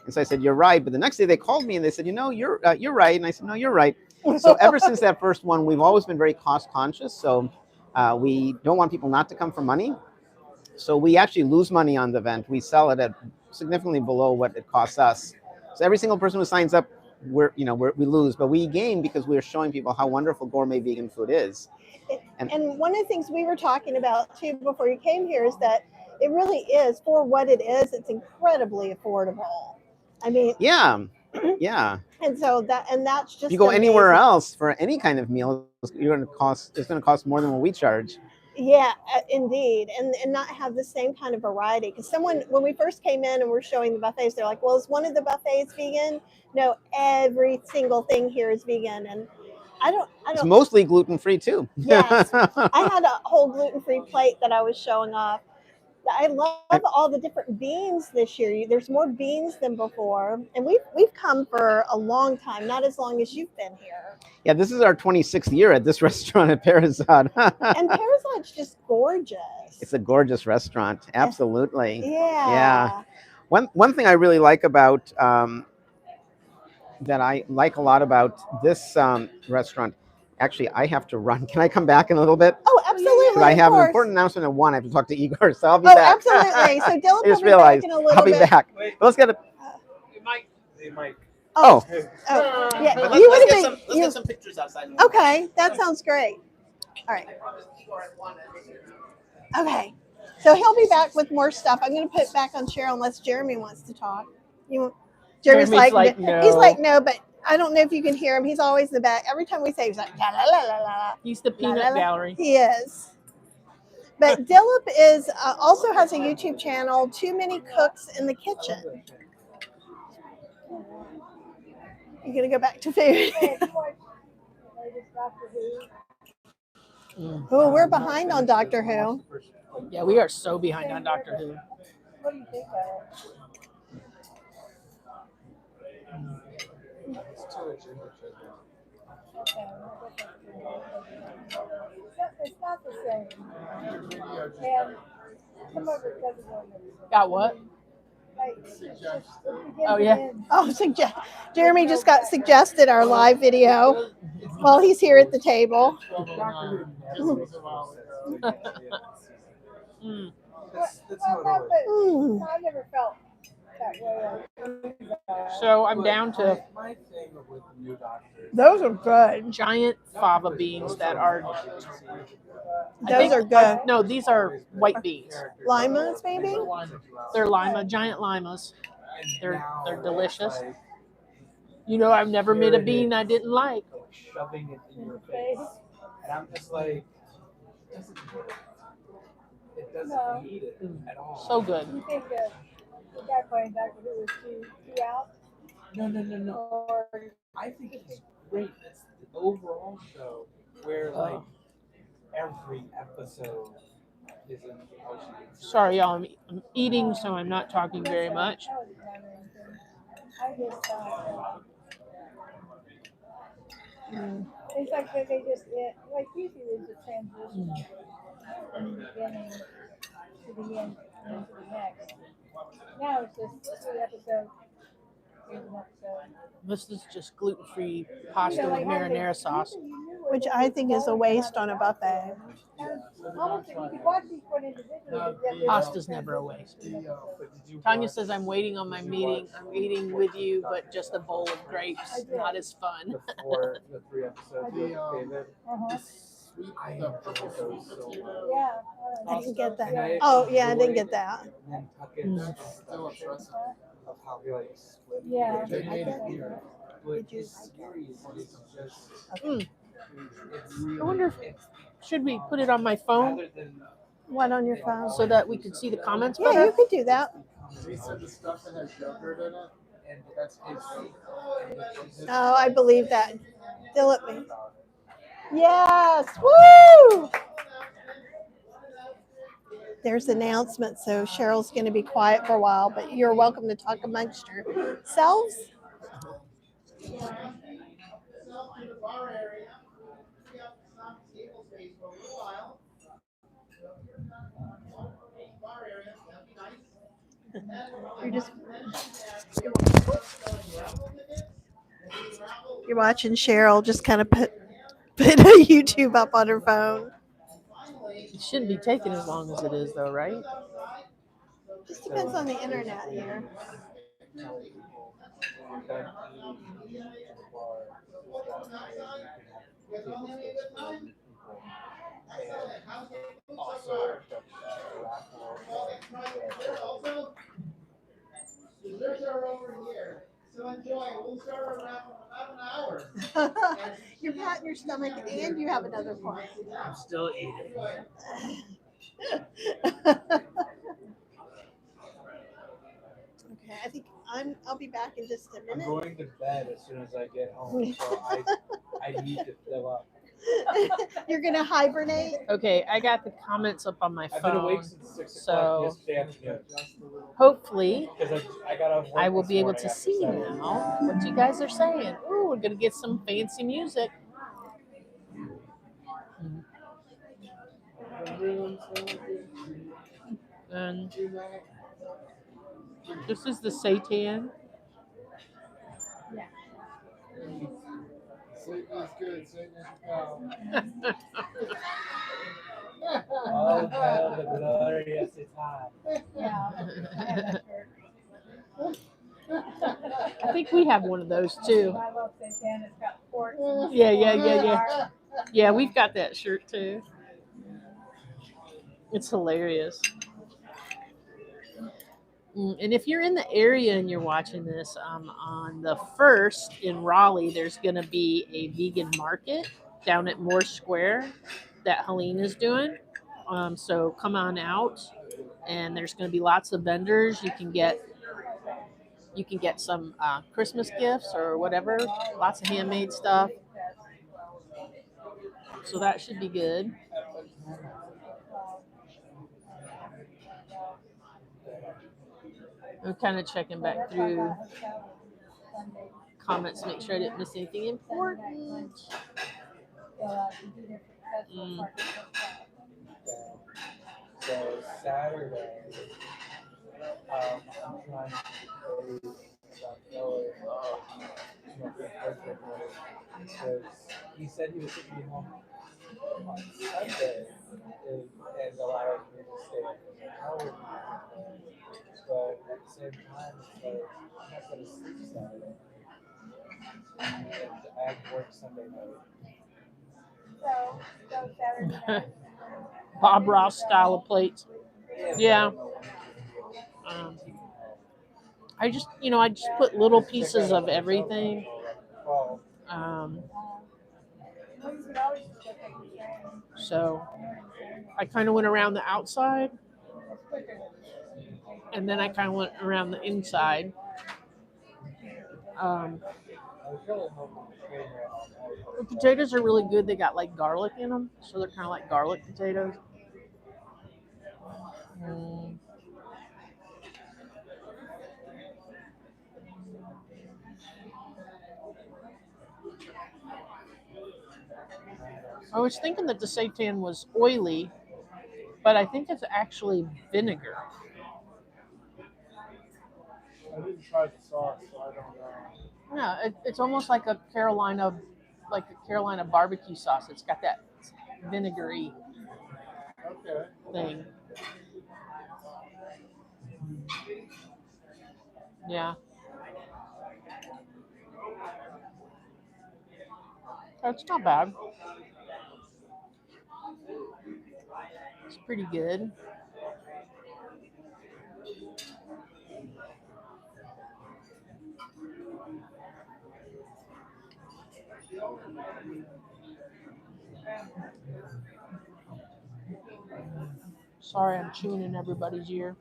And so I said, you're right. But the next day they called me and they said, you're right. And I said, no, you're right. So ever since that first one, we've always been very cost conscious. So we don't want people not to come for money. So we actually lose money on the event. We sell it at significantly below what it costs us. So every single person who signs up, we lose, but we gain because we're showing people how wonderful gourmet vegan food is. And one of the things we were talking about too before you came here is that it really is, for what it is, it's incredibly affordable. I mean, yeah. And so that's just. If you go amazing. anywhere else for any kind of meal, it's going to cost more than what we charge. Yeah, indeed, and not have the same kind of variety. Because when we first came in and we're showing the buffets, they're like, "Well, is one of the buffets vegan?" No, every single thing here is vegan, and I don't. It's mostly gluten free too. Yes, I had a whole gluten-free plate that I was showing off. I love all the different beans this year. There's more beans than before, and we've come for a long time, not as long as you've been here. Yeah, this is our 26th year at this restaurant at Parazad. And Parazad's just gorgeous. It's a gorgeous restaurant, absolutely. Yeah. One thing I really like about that I like a lot about this restaurant. Actually, I have to run. Can I come back in a little bit? Oh, absolutely. I have of an course. important announcement at 1. I have to talk to Igor, so I'll be Oh, back. absolutely. So Dylan I will just be realized back in a little I'll be bit. back. Let's get a. Mike. Oh, Oh, yeah. But You let's would get have some, been. let's get some pictures outside. Okay, that sounds great. All right. Okay. So he'll be back with more stuff. I'm going to put it back on Cheryl unless Jeremy wants to talk. Jeremy's like no. He's like, no, but I don't know if you can hear him. He's always in the back. Every time we say, he's like, la la la la la. He's the peanut gallery. He is. But Dilip is also has a YouTube channel, Too Many Cooks in the Kitchen. You're going to go back to food. Oh, we're behind on Doctor Who. Yeah, we are so behind on Doctor Who. What do you think of it's not the same. And some of it doesn't work. Got what? Oh, yeah. Oh, Jeremy just got suggested our live video while he's here at the table. I never felt that way. So I'm down to My thing with new doctors. Those are good. giant fava beans that are. Those are good. No, these are white beans. Limas, maybe? They're lima, giant limas. They're delicious. You know, I've never made a bean I didn't like. Shoving it in your face. And I'm just like, it doesn't need it at all. So good. You think the guy playing Doctor Who was too out? No. Or I think it's great. It's the overall show where like every episode is an emotion. Sorry, y'all. I'm eating, so I'm not talking very much. I just it's like that they just like usually there's a transition from the beginning to the end and then to the next. Now it's just 3 episodes. Here's an episode. This is just gluten-free pasta with marinara sauce. Which I think is a waste on a buffet. Almost if you could watch each one individually. Pasta's never a waste. Tanya says I'm waiting on my meeting. I'm eating with you, but just a bowl of grapes. Not as fun. The 3 episodes of David. I enjoyed those so well. Yeah. I didn't get that. Oh, yeah, I didn't get that. And Tuckett's of how he like split. Yeah. They made it weird. But this series is just. I wonder if should we put it on my phone Rather than What on your phone? so that we could see the comments Yeah, better? you could do that. He said the stuff that has yogurt in it, and that's his. Oh, I believe that. Dilip. Yes. Woo! There's the announcement, so Cheryl's going to be quiet for a while, but you're welcome to talk amongst yourselves. You're watching Cheryl just kind of put a YouTube up on her phone. It shouldn't be taking as long as it is, though, right? Just depends on the internet here. So enjoy. We'll start our raffle in about an hour. You're patting your stomach and you have another part. I'm still eating. Okay, I think I'll be back in just a I'm minute. going to bed as soon as I get home, so I need to fill up. You're gonna hibernate. Okay, I got the comments up on my I've been awake phone, since 6 o'clock so yesterday afternoon. hopefully Because I got off work I will this be able morning to after see 7. now what you guys are saying. Ooh, we're gonna get some fancy music. And this is the seitan. Satan is good. Satan is your pal. Oh, hell, the glorious is high. Yeah. I think we have one of those too. I love Satan. It's got pork. Yeah. Yeah, we've got that shirt too. It's hilarious. And if you're in the area and you're watching this, on the 1st in Raleigh, there's going to be a vegan market down at Moore Square that Helene is doing. So come on out, and there's going to be lots of vendors. You can get some Christmas gifts or whatever. Lots of handmade stuff. So that should be good. I'm kind of checking back through comments to make sure I didn't miss anything important. So Saturday, I'm trying to stop going because he said he was taking me home on Sunday and allowing me to stay up for an hour. But at the same time, it's like I'm not going to sleep Saturday. And I have work Sunday night. So Saturday night. Bob Ross style of plates. Yeah. I just put little pieces of everything. So I kind of went around the outside, and then I kind of went around the inside. The potatoes are really good. They got like garlic in them, so they're kind of like garlic potatoes. I was thinking that the seitan was oily, but I think it's actually vinegar. I didn't try the sauce, so I don't know. Yeah, it's almost like a Carolina barbecue sauce. It's got that vinegary thing. Yeah. That's not bad. It's pretty good. Sorry, I'm chewing in everybody's ear.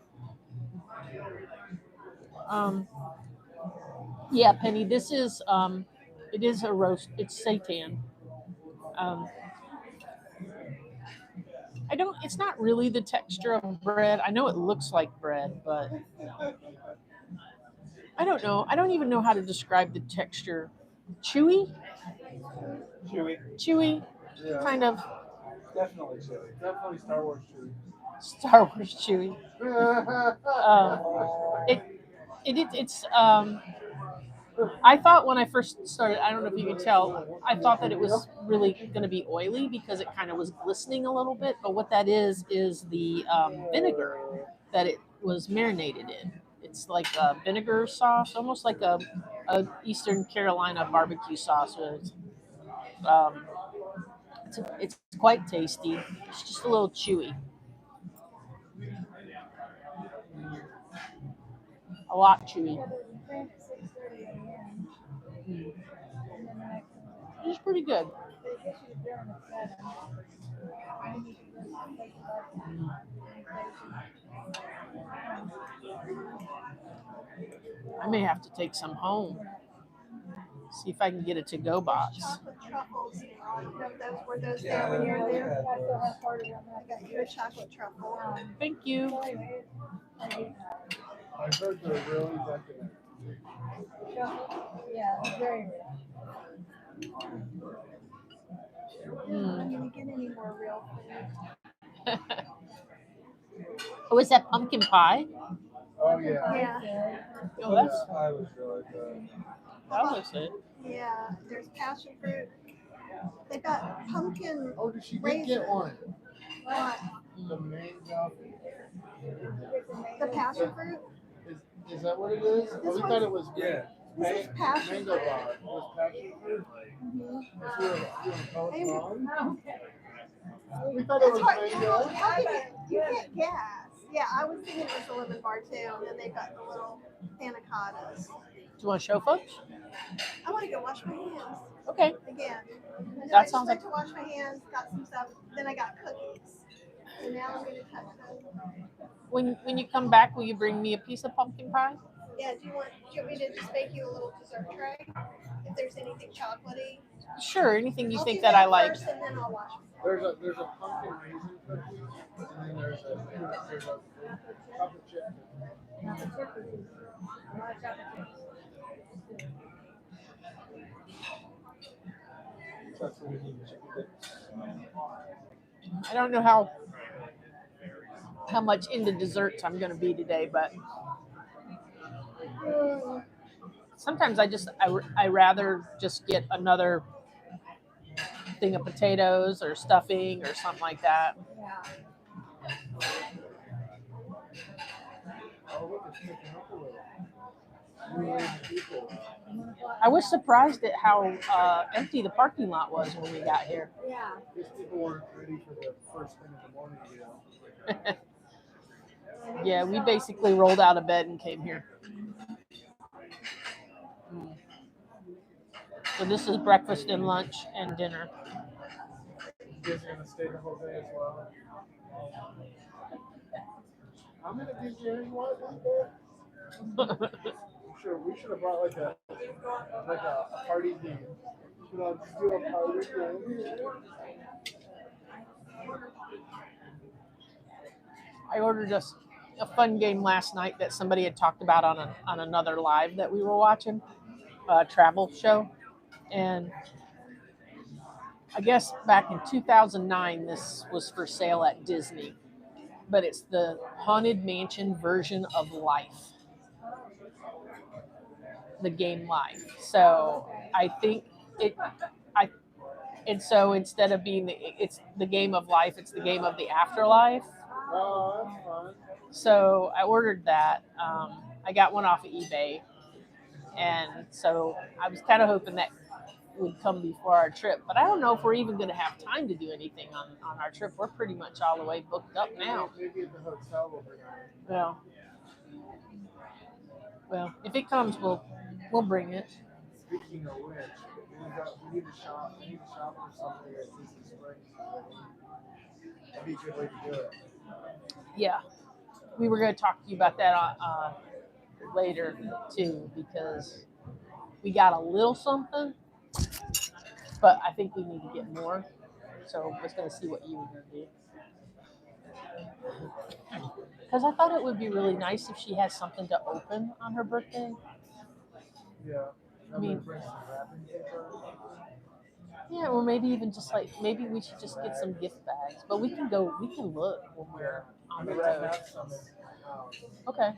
Yeah, Penny, this is it is a roast. It's seitan. It's not really the texture of bread. I know it looks like bread, but I don't know. I don't even know how to describe the texture. Chewy? Chewy? Yeah. Kind of. Definitely chili. Definitely Star Wars chewy. Star Wars chewy. It's I thought when I first started, I don't know if you can tell, I thought that it was really going to be oily because it kind of was glistening a little bit. But what that is the vinegar that it was marinated in. It's like a vinegar sauce, almost like a Eastern Carolina barbecue sauce. Um, it's quite tasty. It's just a little chewy. A lot chewy. It's pretty good. I may have to take some home. See if I can get a to-go box. Chocolate truffles. Were those there when you were there? I still have part of them. I got you a chocolate truffle. Thank you. So anyway, I heard they're really decadent. yeah, it's very rich. I'm gonna get any more real food. Oh, is that pumpkin pie? Oh yeah. Yeah. Oh, that's I was really good. that looks it. Yeah. There's passion fruit. They got pumpkin. Oh, did she did Raisin. get one? What? The mango. The passion fruit. Is that what it is? Oh, we thought it was Yeah. This is passion mango fruit. bar. It was passion fruit. Hey, We thought it It's was hard. mango. How can you can't guess. Yeah, I was thinking it was a lemon bar too, and then they've got the little panna cottas. Do you want to show folks? I want to go wash my hands Okay. again. And That I just sounds went like- to wash my hands, got some stuff, then I got cookies. So now I'm gonna touch them. When you come back, will you bring me a piece of pumpkin pie? Yeah, do you want me to just make you a little dessert tray? If there's anything chocolatey. Sure. Anything you I'll think do that I like. first, and then I'll wash them. There's a pumpkin raisin cookie, and then there's a chocolate chip. That's what we need to do. I don't know how much into desserts I'm going to be today, but sometimes I rather just get another thing of potatoes or stuffing or something like that. Oh, look, it's picking up a little. Really people. I was surprised at how empty the parking lot was when we got here. Yeah. These people weren't ready for the first thing in the morning, you know. Yeah, we basically rolled out of bed and came here. So this is breakfast and lunch and dinner. You guys are gonna stay the whole day as well. I'm gonna be here. You want Sure, we should have brought like a party game. You know, just do a party game. I ordered a fun game last night that somebody had talked about on another live that we were watching, a travel show. And I guess back in 2009, this was for sale at Disney, but it's the Haunted Mansion version of Life, the game Life. So I think and so instead of being it's the game of life, it's the game of the afterlife. Oh, that's fun. So I ordered that. I got one off of eBay, and so I was kind of hoping that would come before our trip. But I don't know if we're even going to have time to do anything on our trip. We're pretty much all the way booked up now. Maybe at the hotel we'll bring it. Well, if it comes, we'll bring it. Speaking of which, we need to shop. We need to shop for something at Disney Springs. That'd be a good way to do it. Yeah, we were going to talk to you about that later too, because we got a little something, but I think we need to get more. So I was going to see what you were going to do. Because I thought it would be really nice if she has something to open on her birthday. Yeah. I mean, bring some wrapping paper. Yeah, or maybe even just maybe we should just get some gift bags. But we can look when we're on the road. Have some in my house. Okay.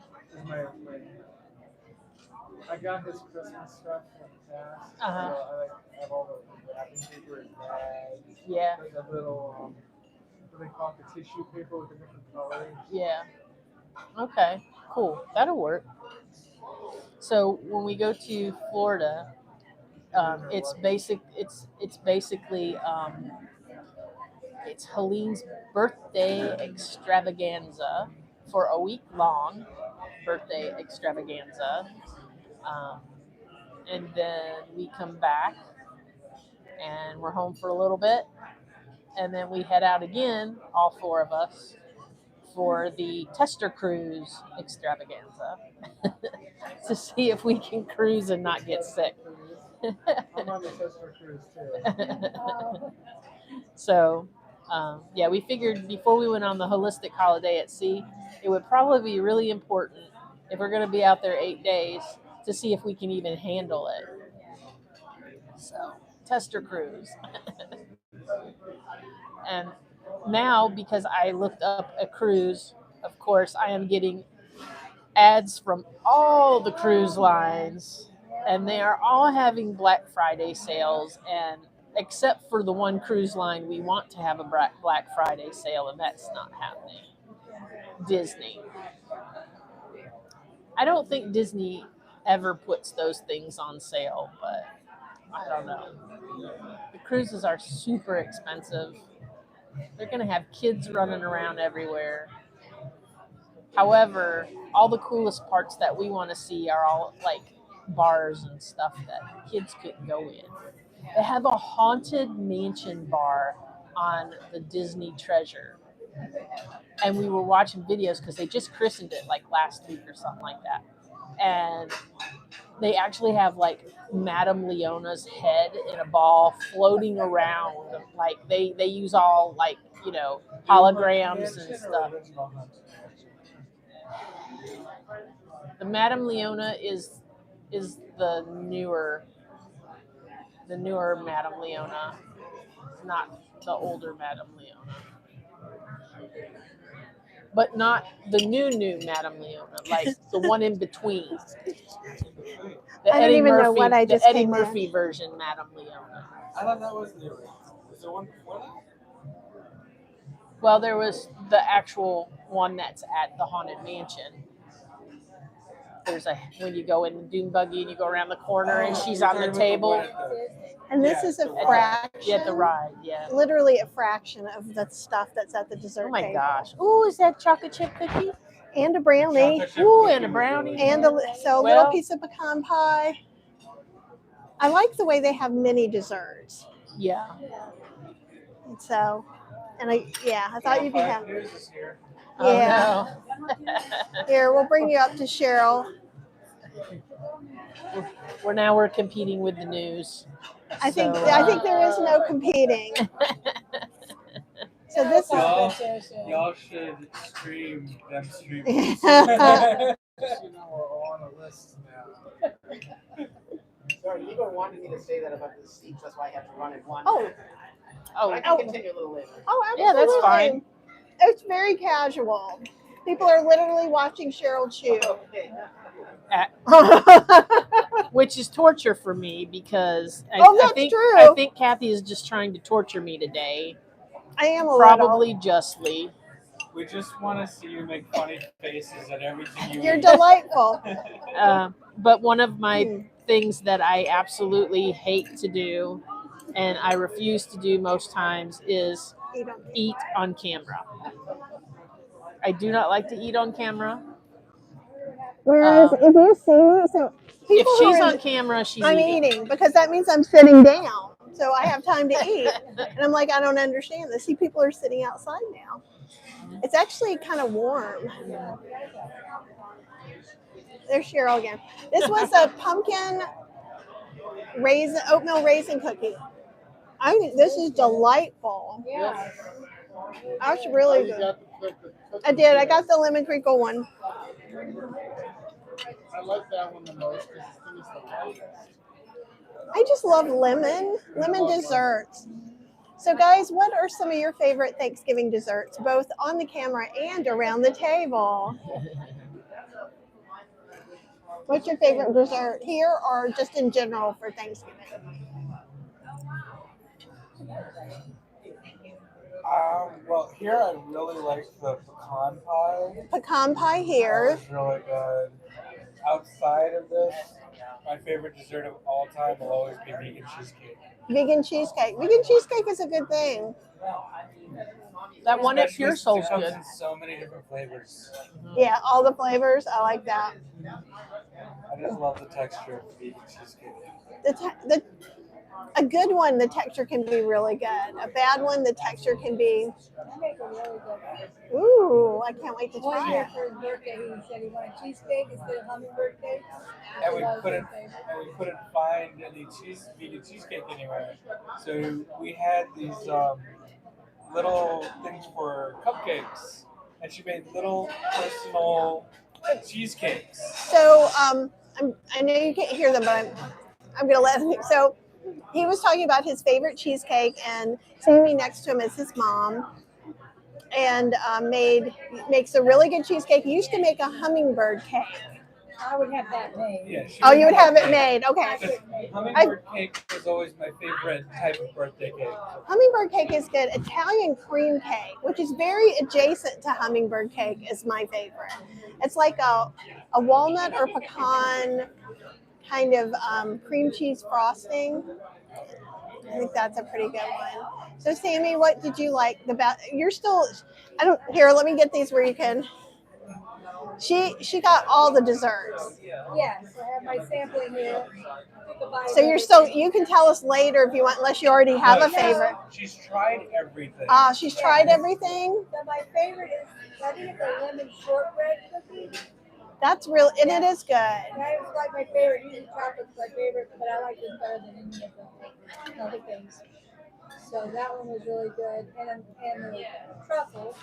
I got his Christmas stuff from the past. Uh-huh. So I have all the wrapping paper and bags. Yeah. Like a little, what they call it, the tissue paper with the different colors. Yeah. Okay. Cool. That'll work. So when we go to Florida, it's basically it's Helene's birthday extravaganza for a week long birthday extravaganza, and then we come back and we're home for a little bit, and then we head out again, all four of us, for the tester cruise extravaganza to see if we can cruise and not get sick. I'm on the Chester cruise too. So, yeah, we figured before we went on the holistic holiday at sea, it would probably be really important if we're going to be out there 8 days to see if we can even handle it. So, tester cruise. And now, because I looked up a cruise, of course, I am getting ads from all the cruise lines, and they are all having Black Friday sales. And except for the one cruise line, we want to have a Black Friday sale, and that's not happening. Disney. I don't think Disney ever puts those things on sale, but I don't know. The cruises are super expensive. They're going to have kids running around everywhere. However, all the coolest parts that we want to see are all like bars and stuff that kids couldn't go in. They have a haunted mansion bar on the Disney Treasure. And we were watching videos because they just christened it like last week or something like that. And they actually have like Madame Leona's head in a ball floating around. Like they use all like, you know, holograms and stuff. The Madame Leona is the newer Madame Leona, not the older Madame Leona. But not the new Madame Leona, like the one in between. The I don't Eddie even know Murphy, what I just the Eddie came Murphy in. version Madame Leona. I thought that was the original. Was there one before that? Well, there was the actual one that's at the Haunted Mansion. There's a when you go in the dune buggy and you go around the corner and she's on the table. And this is a fraction. Yeah, at the ride, yeah. Literally a fraction of the stuff that's at the dessert Oh my table. gosh. Ooh, is that chocolate chip cookie? And a brownie. Ooh, and a brownie. And a little piece of pecan pie. I like the way they have mini desserts. Yeah. And so, I thought you'd be happy. Yeah. Oh, no. Here, we'll bring you up to Cheryl. We're competing with the news. I think there is no competing. So this y'all should stream them streaming. You know, we're all on a list now. Sorry, you wanted me to say that about the seats. That's why I have to run in one. Oh. But I can continue a little later. Oh, absolutely. Yeah, that's fine. It's very casual. People are literally watching Cheryl chew. Which is torture for me because true. I think Kathy is just trying to torture me today. I am probably justly. We just want to see you make funny faces at everything you You're eat. delightful. But one of my things that I absolutely hate to do and I refuse to do most times is eat on camera. I do not like to eat on camera. Whereas if you see me, so if she's on camera, I'm eating because that means I'm sitting down. So I have time to eat. And I'm like, I don't understand this. See, people are sitting outside now. It's actually kind of warm. There's Cheryl again. This was a pumpkin oatmeal raisin cookie. I think this is delightful. Yeah. That's really good. I did. I got the lemon crinkle one. I like that one the most because it's the lightest. I just love lemon desserts. So guys, what are some of your favorite Thanksgiving desserts, both on the camera and around the table? What's your favorite dessert here or just in general for Thanksgiving? Well, here I really like the pecan pie. Pecan pie here. It's really good. Outside of this, my favorite dessert of all time will always be vegan cheesecake. Vegan cheesecake. Vegan cheesecake is a good thing. That one at Pure Soul's good. It comes in so many different flavors. Yeah, all the flavors. I like that. I just love the texture of vegan cheesecake. A good one, the texture can be really good. A bad one, the texture can be. I make a really good one. Ooh, I can't wait to One try year it. for his birthday, he said he wanted cheesecake instead of hummingbird cake. And we That was his couldn't favorite. find any vegan cheesecake anywhere. So we had these little things for cupcakes, and she made little personal cheesecakes. So I know you can't hear them, but I'm gonna let him. So he was talking about his favorite cheesecake, and Sammy next to him is his mom, and makes a really good cheesecake. He used to make a hummingbird cake. I would have that made. Yeah, she Oh, you would made have that it made. Okay. Because hummingbird cake was always my favorite type of birthday cake. Hummingbird cake is good. Italian cream cake, which is very adjacent to hummingbird cake, is my favorite. It's like a walnut or pecan kind of cream cheese frosting. I think that's a pretty good one. So, Sammy, what did you like? You're still. I don't. Here, let me get these where you can. She got all the desserts. Yes, I have my sampling here. Took a bite So of you're it. still. You can tell us later if you want, unless you already have a favorite. She's tried everything. She's tried everything. So my favorite is, I think it's a lemon shortbread cookie. That's real, and it is good. That was like my favorite. Usually chocolate's my favorite, but I like this better than any of the other things. So that one was really good. And the truffle,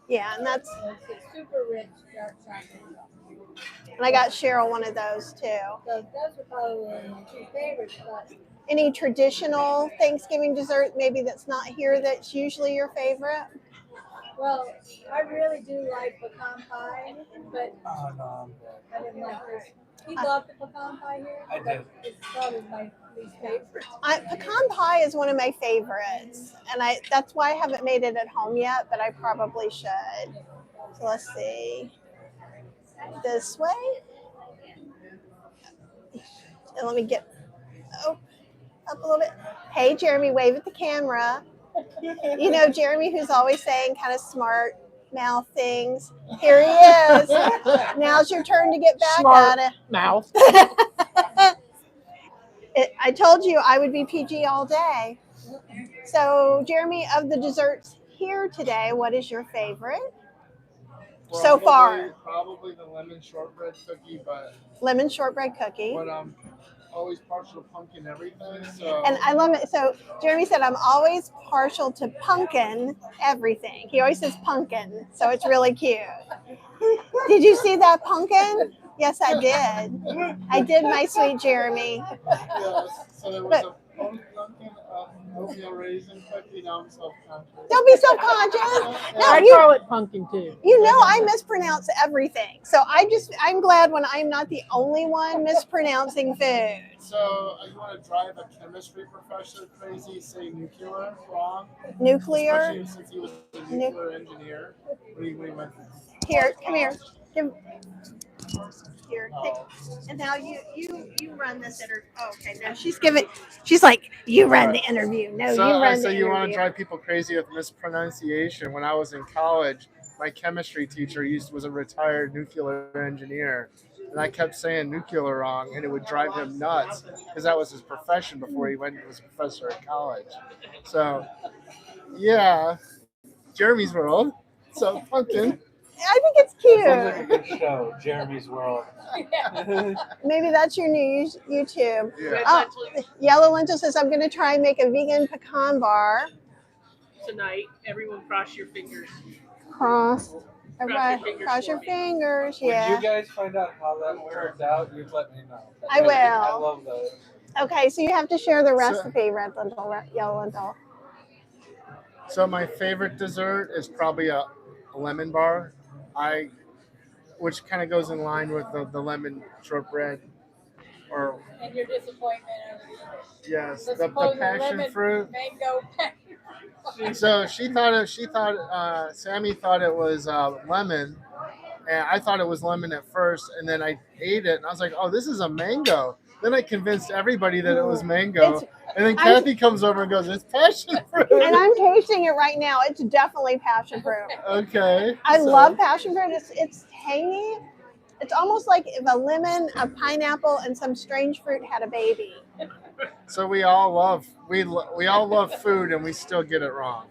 Yeah, and that's. it's super rich dark chocolate. And I got Cheryl one of those too. So those are probably my two favorites. But Any traditional Thanksgiving dessert maybe that's not here that's usually your favorite? well, I really do like pecan pie, but Oh, no, I didn't like this. He loved the pecan pie here. I did. It's probably my least favorite. Pecan pie is one of my favorites, and that's why I haven't made it at home yet, but I probably should. So let's see. This way. And let me get up a little bit. Hey, Jeremy, wave at the camera. You know, Jeremy, who's always saying kind of smart mouth things. Here he is. Now's your turn to get back Smart at it. mouth. I told you I would be PG all day. So, Jeremy, of the desserts here today, what is your favorite so far? Probably the lemon shortbread cookie, but Lemon shortbread cookie. I'm always partial to pumpkin everything. So And I love it. So Jeremy said, I'm always partial to pumpkin everything. He always says pumpkin, so it's really cute. Did you see that pumpkin? Yes, I did. I did, my sweet Jeremy. yes, so there was a pumpkin oatmeal raisin cookie. Now I'm self-conscious. Don't be self-conscious. No, I call it pumpkin too. You know I mispronounce everything. So I'm glad when I'm not the only one mispronouncing food. So you want to drive a chemistry professor crazy, say nuclear wrong? Nuclear. Especially since he was a nuclear engineer when he went. Here, come here. Here, take, and now you run this interview. Oh, okay, no, she's like, you run the interview. No, you run the So interview. you want to drive people crazy with mispronunciation. When I was in college, my chemistry teacher was a retired nuclear engineer, and I kept saying nuclear wrong, and it would drive him nuts because that was his profession before he went and was a professor at college. So, yeah, Jeremy's World. So pumpkin. I think it's cute. Sounds like a good show, Jeremy's World. Maybe that's your new YouTube. Yeah. Oh, Yellow Lentil says, I'm going to try and make a vegan pecan bar. Tonight, everyone cross your fingers. Cross. Everybody, cross your fingers. Yeah. When you guys find out how that turns out, you'd let me know. I will. I love those. Okay, so you have to share the recipe, red lentil, yellow lentil. So my favorite dessert is probably a lemon bar. Which kind of goes in line with the lemon shortbread, or And your disappointment over yes, the supposed passion lemon fruit. mango passion. So Sammy thought it was lemon, and I thought it was lemon at first, and then I ate it, and I was like, oh, this is a mango. Then I convinced everybody that it was mango, and then Kathy comes over and goes, it's passion fruit. And I'm tasting it right now. It's definitely passion fruit. Okay. I love passion fruit. It's tangy. It's almost like if a lemon, a pineapple, and some strange fruit had a baby. So we all love food, and we still get it wrong.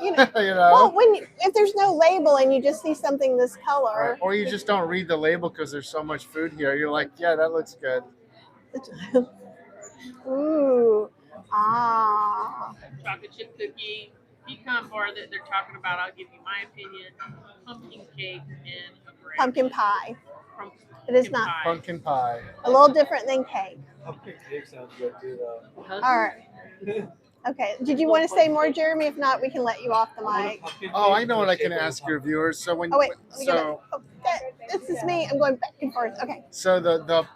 You know, You know? well, if there's no label and you just see something this color, Or you just don't read the label because there's so much food here. You're like, yeah, that looks good. ooh, Chocolate chip cookie, pecan bar that they're talking about. I'll give you my opinion. Pumpkin cake and a brownie. pumpkin pie. Pumpkin It is not pie. Pumpkin pie. a little different than cake. Pumpkin cake sounds good too, though. Huh? All right. Okay. Did you want to say more, Jeremy? If not, we can let you off the mic. Oh, I know what I can ask your viewers. So when Oh wait, let me go so back. Oh, this is me. I'm going back and forth. Okay. so the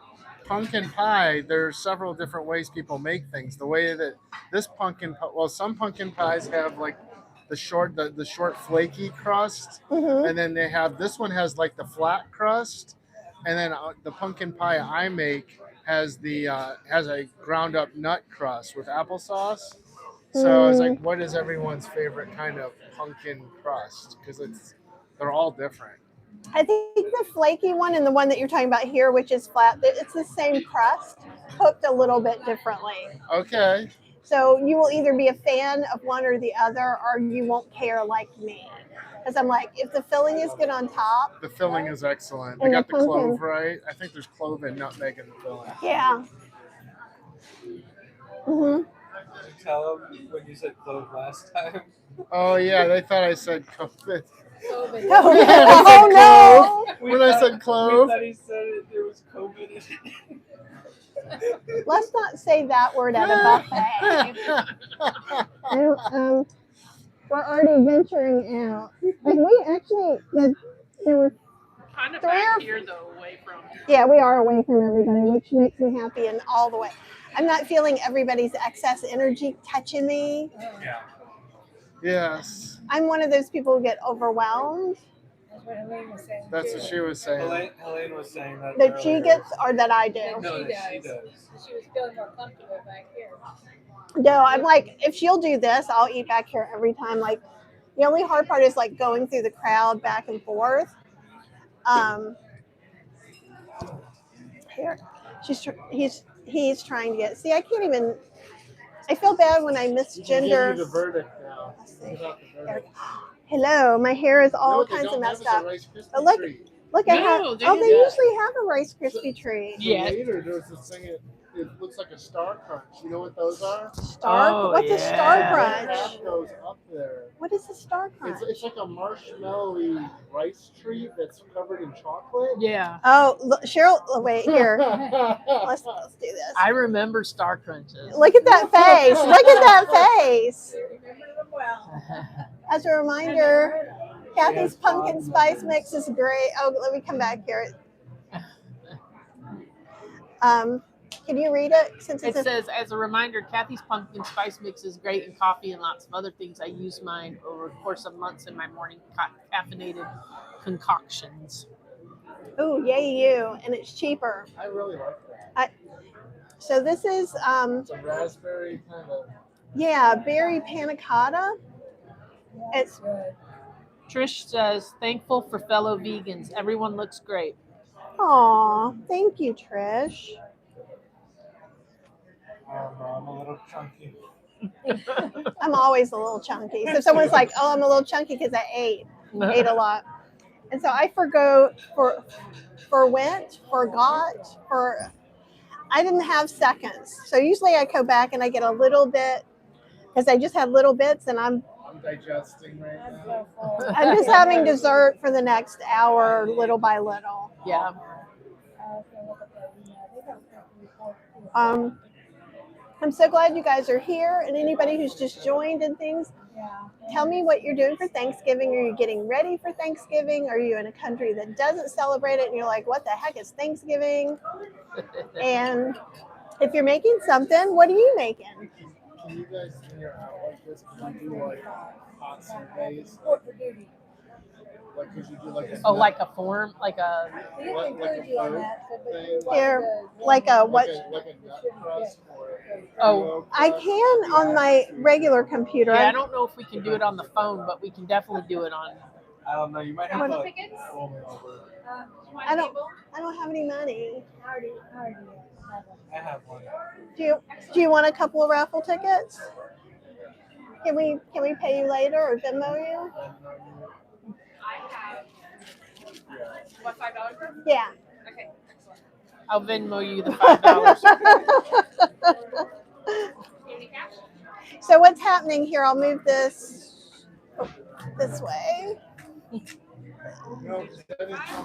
pumpkin pie, there's several different ways people make things. The way that this some pumpkin pies have like the short flaky crust, and then they have this one has like the flat crust, and then the pumpkin pie I make has a ground up nut crust with applesauce. So I was like, what is everyone's favorite kind of pumpkin crust? Because they're all different. I think the flaky one and the one that you're talking about here, which is flat, it's the same crust, cooked a little bit differently. Okay. So you will either be a fan of one or the other, or you won't care like me. Because I'm like, if the filling is good on top. The filling is excellent. They And got the the clove pumpkin. right. I think there's clove and nutmeg in the filling. Yeah. Did you tell them when you said clove last time? Oh yeah, they thought I said COVID. Oh no! When I said clove. We thought he said there was COVID in it. Let's not say that word at a buffet. We're already venturing out. Like we actually, there were Kind of three back or here though, away from. yeah, we are away from everybody, which makes me happy in all the way. I'm not feeling everybody's excess energy touching me. Yeah. Yes. I'm one of those people who get overwhelmed. That's what Helene was saying. That's what she was saying. Helene was saying that. That she earlier. gets or that I do. No, She that she does. does. She was feeling more comfortable back here. No, I'm like, if she'll do this, I'll eat back here every time. Like, the only hard part is like going through the crowd back and forth. Here, he's trying to get. See, I can't even. I feel bad when I misgender. The verdict now. Let's see. Hello, my hair is all kinds of messed up. But look at how. they Oh, do they that. usually have a Rice Krispie treat. Yeah. Later, there's this thing. It looks like a Star Crunch. You know what those are? What's a Star Crunch? That goes up there. What is a Star Crunch? It's like a marshmallowy rice treat that's covered in chocolate. Yeah. Oh, look, Cheryl. Wait here. Let's do this. I remember Star Crunches. Look at that face. Look at that face. Remember them well. As a reminder, Kathy's pumpkin spice mix is great. Oh, let me come back here. Can you read it? Since It says, as a reminder, Kathy's pumpkin spice mix is great in coffee and lots of other things. I use mine over the course of months in my morning caffeinated concoctions. oh, yay you, and it's cheaper. I really like that. So this is It's a raspberry kind of. yeah, berry panna cotta. It's Good. Trish says, thankful for fellow vegans. Everyone looks great. aw, thank you, Trish. I'm a little chunky. I'm always a little chunky. So if someone's like, oh, I'm a little chunky because I ate a lot. And so I I didn't have seconds. So usually I go back and I get a little bit because I just had little bits and I'm digesting right I'm now. so full. I'm just having dessert for the next hour, little by little. Yeah. I was gonna look at that email. They got a report too. I'm so glad you guys are here, and anybody who's just joined and things, Yeah. tell me what you're doing for Thanksgiving. Are you getting ready for Thanksgiving? Are you in a country that doesn't celebrate it and you're like, what the heck is Thanksgiving? And if you're making something, what are you making? Can you guys hear out like this? Can you do like hot surveys? Report for duty. Like, could you do like a Oh, like a form, like a. They didn't Like include a you on food that. So, but thing? you want Here, the- like a what? like a nut crust or Oh, I can on my regular computer. yeah. I don't know if we can do it on the phone, but we can definitely do it on. I don't know. You might have to pull me over. I don't have any money. I already. I have one. Do you want a couple of raffle tickets? Can we pay you later or Venmo you? I have, what, $5 worth? Yeah. Okay. I'll Venmo you the $5. Any cash? So what's happening here? I'll move this way.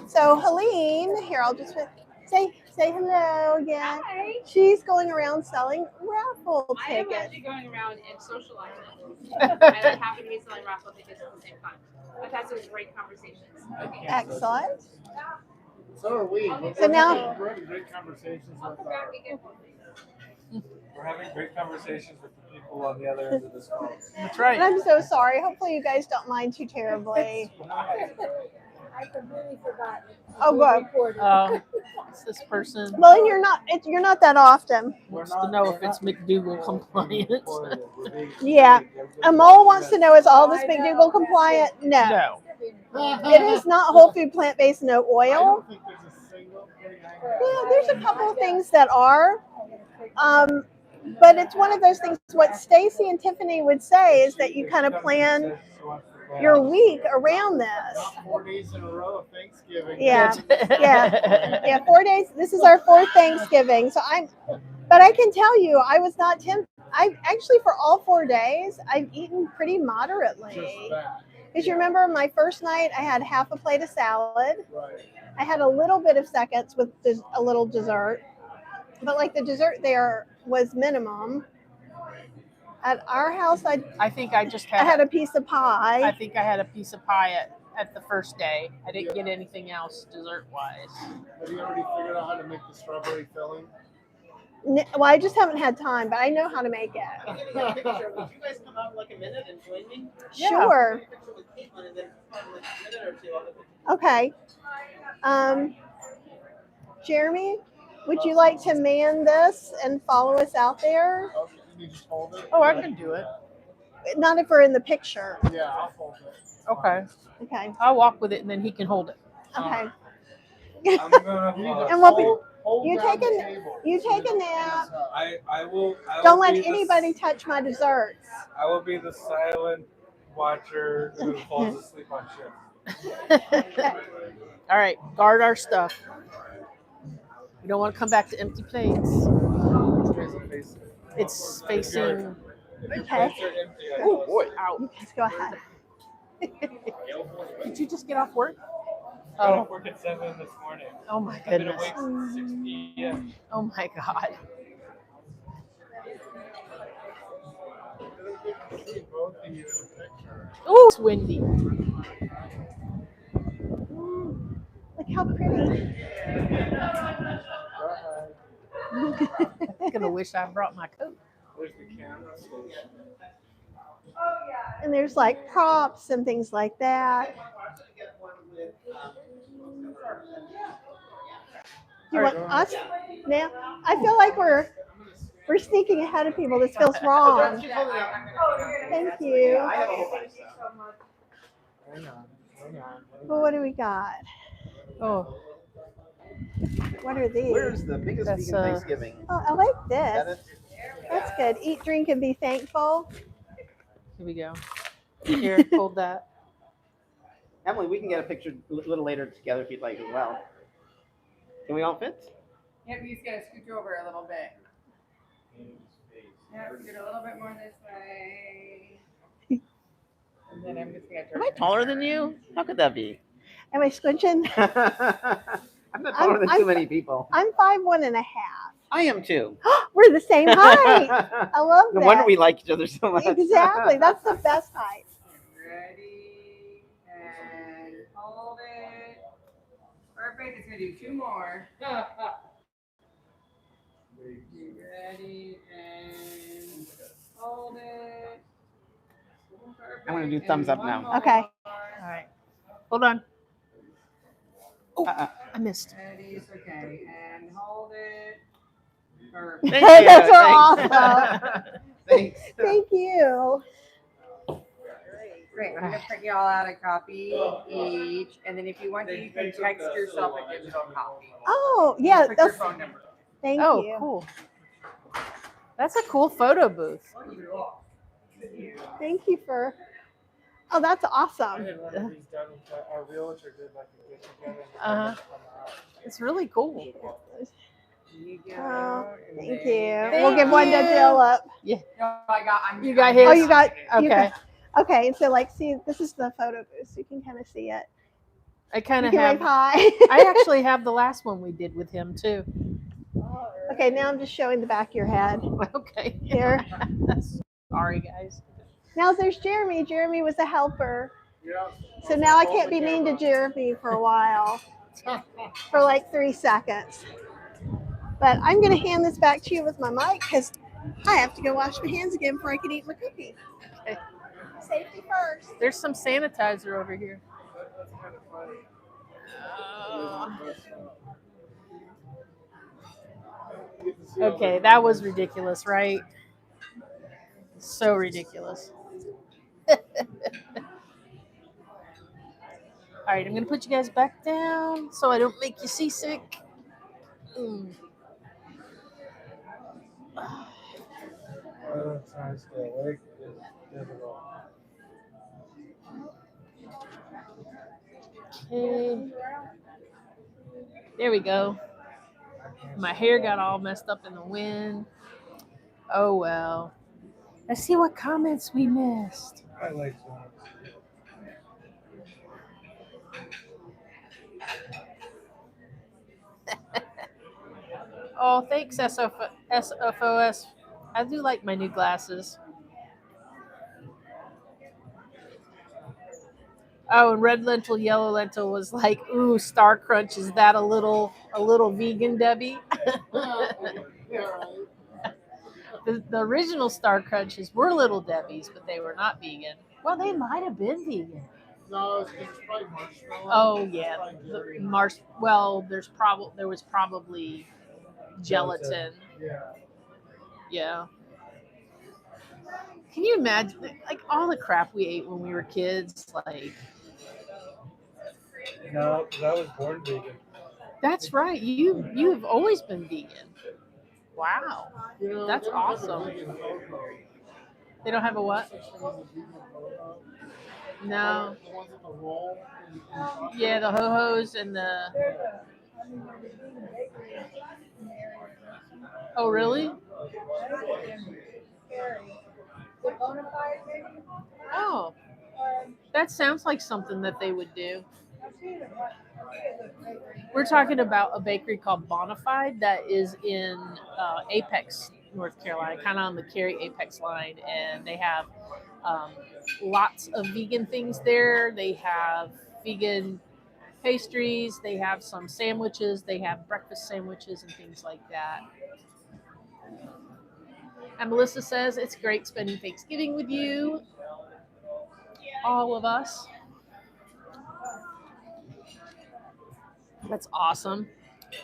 So Helene, here I'll just say hello again. Hi. She's going around selling raffle I am tickets. actually going around and socializing. And I happen to be selling raffle tickets at the same time. I've had some great conversations. Excellent. So are we. So now- we're having great conversations with We're having great conversations with the people on the other end of this phone. That's right. And I'm so sorry. Hopefully you guys don't mind too terribly. I completely forgot. Oh, good. It's this person Well, and you're not that often. wants to know if it's McDougall-compliant. Yeah. A mole wants to know, is all this McDougall compliant? No. No. It is not whole food, plant-based, no I oil. don't think there's a single thing Yeah, there's a couple of things that are. But it's one of those things. What Stacy and Tiffany would say is that you kind of plan your week around this. 4 days in a row of Thanksgiving. Yeah. Yeah, 4 days. This is our fourth Thanksgiving. But I can tell you, I was not tempted. I actually, for all 4 days, I've eaten pretty moderately. Just that. Because you remember my first night, I had half a plate of salad. Right. I had a little bit of seconds with a little dessert. But like the dessert there was minimum. At our house, I think I just I had had a piece of pie. I think I had a piece of pie at the first day. I didn't get anything else dessert wise. Have you already figured out how to make the strawberry filling? Well, I just haven't had time, but I know how to make it. Would you guys come out in like a minute and join me? Sure. Take a picture with Caitlin and then like a minute or two. Okay. Jeremy, would you like to man this and follow us out there? Oh, you just hold it? Oh, I can do it. Not if we're in the picture. Yeah, I'll hold it. Okay. Okay. I'll walk with it and then he can hold it. Okay. I'm gonna And we'll be, Hold you down take the a table. you take a nap. I will Don't let be the- anybody touch my desserts. I will be the silent watcher who falls asleep on shift. All right, guard our stuff. We don't want to come back to empty plates. It's facing Okay. Plates are empty. I Oh, know. out. You guys go ahead. Did you just get off work? I got Oh, off work at 7 this morning. oh my I've been goodness. awake since 6 p.m. Oh my God. Both of you in the picture. Ooh, it's windy. Look how pretty. I'm gonna wish I brought my coat. There's the camera station. And there's like props and things like that. You want us now? I feel like we're sneaking ahead of people. This feels wrong. Thank you. Hang on. Well, what do we got? Oh, What are these? Where's the biggest That's, vegan Thanksgiving? Oh, I like That this. is- That's good. Eat, drink, and be thankful. here we go. Here, hold that. Emily, we can get a picture a little later together if you'd like as well. Can we all fit? Yep, you just gotta scooch over a little bit. Yep, scoot a little bit more this way. And then I'm just gonna Am I taller than you? How could that be? Am I squinching? I'm not taller than too many people. I'm 5'1.5". I am too. We're the same height. I love No that. wonder we like each other so much. Exactly. That's the best height. ready and hold it. Perfect. It's gonna do 2 more. Ready and hold it. Perfect. I'm gonna do And thumbs up one now. more. Okay. All right. Hold on. Oh, I missed. Ready, it's okay. And hold it. Perfect. Thank you. Those are Thanks. awesome. Thanks. Thank you. Great. I'm gonna print you all out a copy each, and then if you want to, you can text yourself a digital copy. Oh, yeah. Put your That's, phone number. Thank Oh, you. cool. That's a cool photo booth. Thank you for. Oh, that's I awesome. had one of these done with our realtor did like a get together. Uh-huh. It's really cool. Oh, thank you. Thank We'll give one to you. Philip. Yeah. No, I got. You got his? Oh, you got. you Okay. got- okay, so like, see, this is the photo booth, so you can kind of see it. I kind You of can have. wave hi. I actually have the last one we did with him too. Okay, now I'm just showing the back of your head. Okay. Here. Sorry, guys. Now there's Jeremy. Jeremy was a helper. Yeah. So now I can't be mean to Jeremy for a while, for like 3 seconds. But I'm going to hand this back to you with my mic because I have to go wash my hands again before I can eat my cookie. Okay. Safety first. There's some sanitizer over here. That's kind of funny. Okay, that was ridiculous, right? So ridiculous. All right, I'm gonna put you guys back down so I don't make you seasick. Trying to stay awake is difficult. Okay. There we go. My hair got all messed up in the wind. Oh well. Let's see what comments we missed. I like that. Oh, thanks, SFOS. I do like my new glasses. Oh, and red lentil, yellow lentil was like, ooh, Star Crunch. Is that a little vegan, Debbie? The original Star Crunches were Little Debbie's, but they were not vegan. Well, they might have been vegan. No, it's probably marshmallow. Oh yeah, Well, there was probably gelatin. Yeah. Yeah. Can you imagine, like all the crap we ate when we were kids? Like, No, because I was born vegan. that's right. You've always been vegan. Wow, You know, that's they don't have a awesome. vegan logo. They don't have a what? Such thing as a vegan logo. No. The ones with the roll. Yeah, the ho-hos and the. Oh, really? Oh, that sounds like something that they would do. We're talking about a bakery called Bonafide that is in Apex, North Carolina, kind of on the Cary Apex line, and they have lots of vegan things there. They have vegan pastries, they have some sandwiches, they have breakfast sandwiches and things like that. And Melissa says, it's great spending Thanksgiving with you, all of us. That's awesome.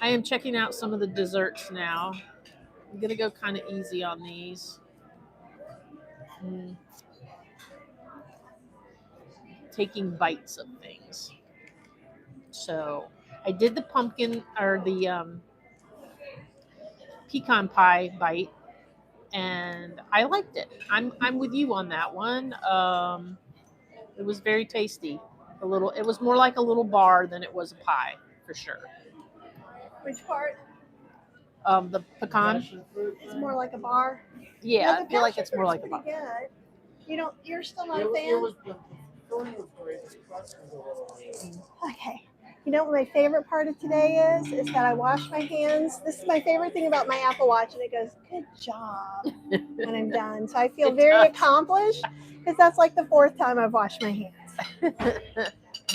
I am checking out some of the desserts now. I'm going to go kind of easy on these. Taking bites of things. So I did the pumpkin or the pecan pie bite, and I liked it. I'm with you on that one. It was very tasty. It was more like a little bar than it was a pie, for sure. Which part? The pecan. It's more like a bar. Yeah, No, I feel like it's more like a bar. Good. You're still not a It fan? was the filling was great. The crust was a little. Okay. You know what my favorite part of today is that I wash my hands. This is my favorite thing about my Apple Watch, and it goes, good job, when I'm done. So I feel very accomplished because that's like the 4th time I've washed my hands. I'm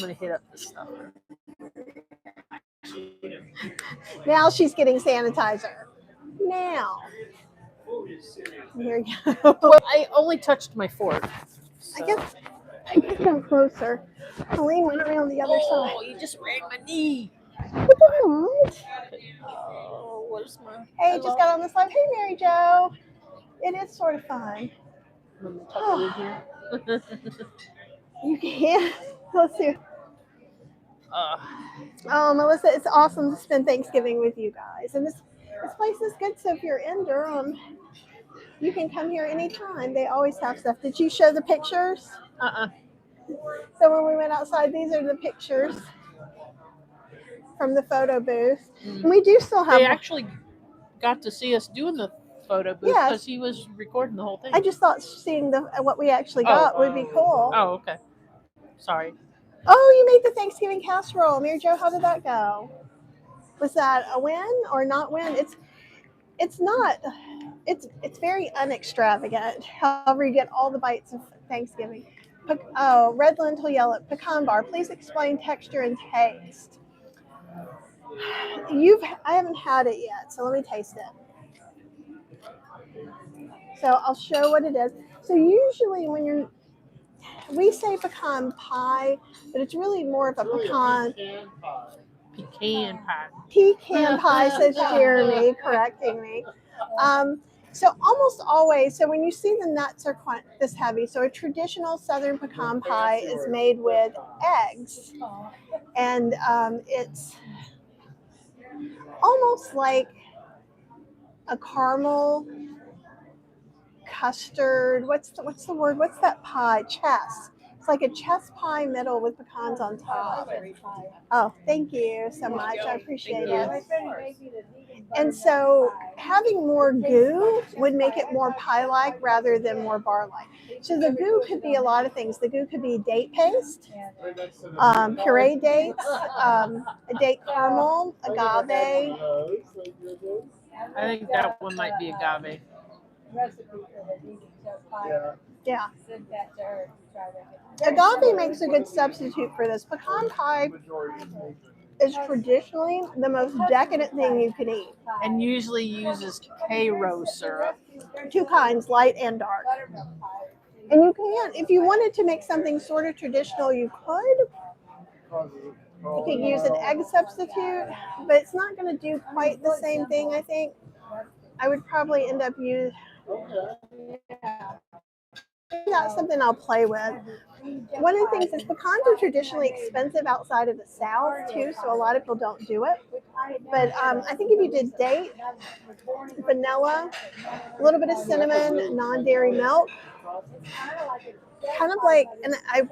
going to hit up this stuff. Now she's getting sanitizer. Now. Here you go. Well, I only touched my fork. So. I guess I can come closer. Colleen went around the other side. Oh, you just ran my knee. What? Oh, where's my... Hey, just got on the slide. Hey, Mary Jo. It is sort of fun. Let me tuck it in here. You can. Let's see. Uh, Oh, Melissa, it's awesome to spend Thanksgiving with you guys. And This place is good, so if you're in Durham, you can come here anytime. They always have stuff. Did you show the pictures? So when we went outside, these are the pictures from the photo booth. And we do still have. They actually got to see us doing the photo booth Yes. because he was recording the whole thing. I just thought seeing what we actually got would be cool. Oh, okay. Sorry. Oh, you made the Thanksgiving casserole. Mary Jo, how did that go? Was that a win or not win? It's not. It's very unextravagant. However, you get all the bites of Thanksgiving. Red lentil yellow pecan bar. Please explain texture and taste. I haven't had it yet, so let me taste it. So I'll show what it is. So usually when we say pecan pie, but it's really more of a pecan pie. Pecan pie, says Jeremy, correcting me. So almost always, so when you see the nuts are quite this heavy, so a traditional Southern pecan pie is made with eggs, and it's almost like a caramel custard. What's the word? What's that pie? Chess. It's like a chess pie middle with pecans on top. Oh, thank you so much. I appreciate it. And so having more goo would make it more pie-like rather than more bar-like. So the goo could be a lot of things. The goo could be date paste, pureed dates, a date caramel, agave. I think that one might be agave. Yeah. Agave makes a good substitute for this. Pecan pie is traditionally the most decadent thing you can eat. And usually uses K-rose syrup. Two kinds, light and dark. And you can, if you wanted to make something sort of traditional, you could. You could use an egg substitute, but it's not going to do quite the same thing, I think. I would probably end up using... That's something I'll play with. One of the things is pecans are traditionally expensive outside of the South too, so a lot of people don't do it. But I think if you did date, vanilla, a little bit of cinnamon, non-dairy milk, kind of like, and I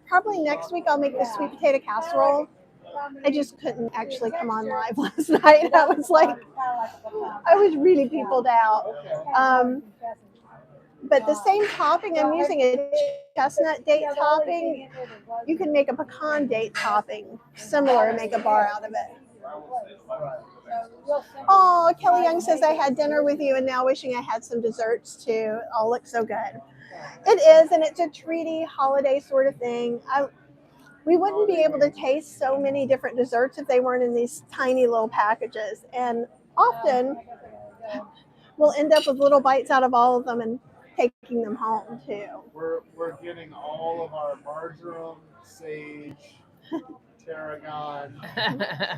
probably next week I'll make the sweet potato casserole. I just couldn't actually come on live last night. I was really peopled out. But the same topping, I'm using a chestnut date topping. You can make a pecan date topping similar and make a bar out of it. Oh, Kelly Young says I had dinner with you and now wishing I had some desserts too. It all looks so good. It is, and it's a treaty holiday sort of thing. We wouldn't be able to taste so many different desserts if they weren't in these tiny little packages. And often we'll end up with little bites out of all of them and taking them home too. We're getting all of our marjoram, sage, tarragon.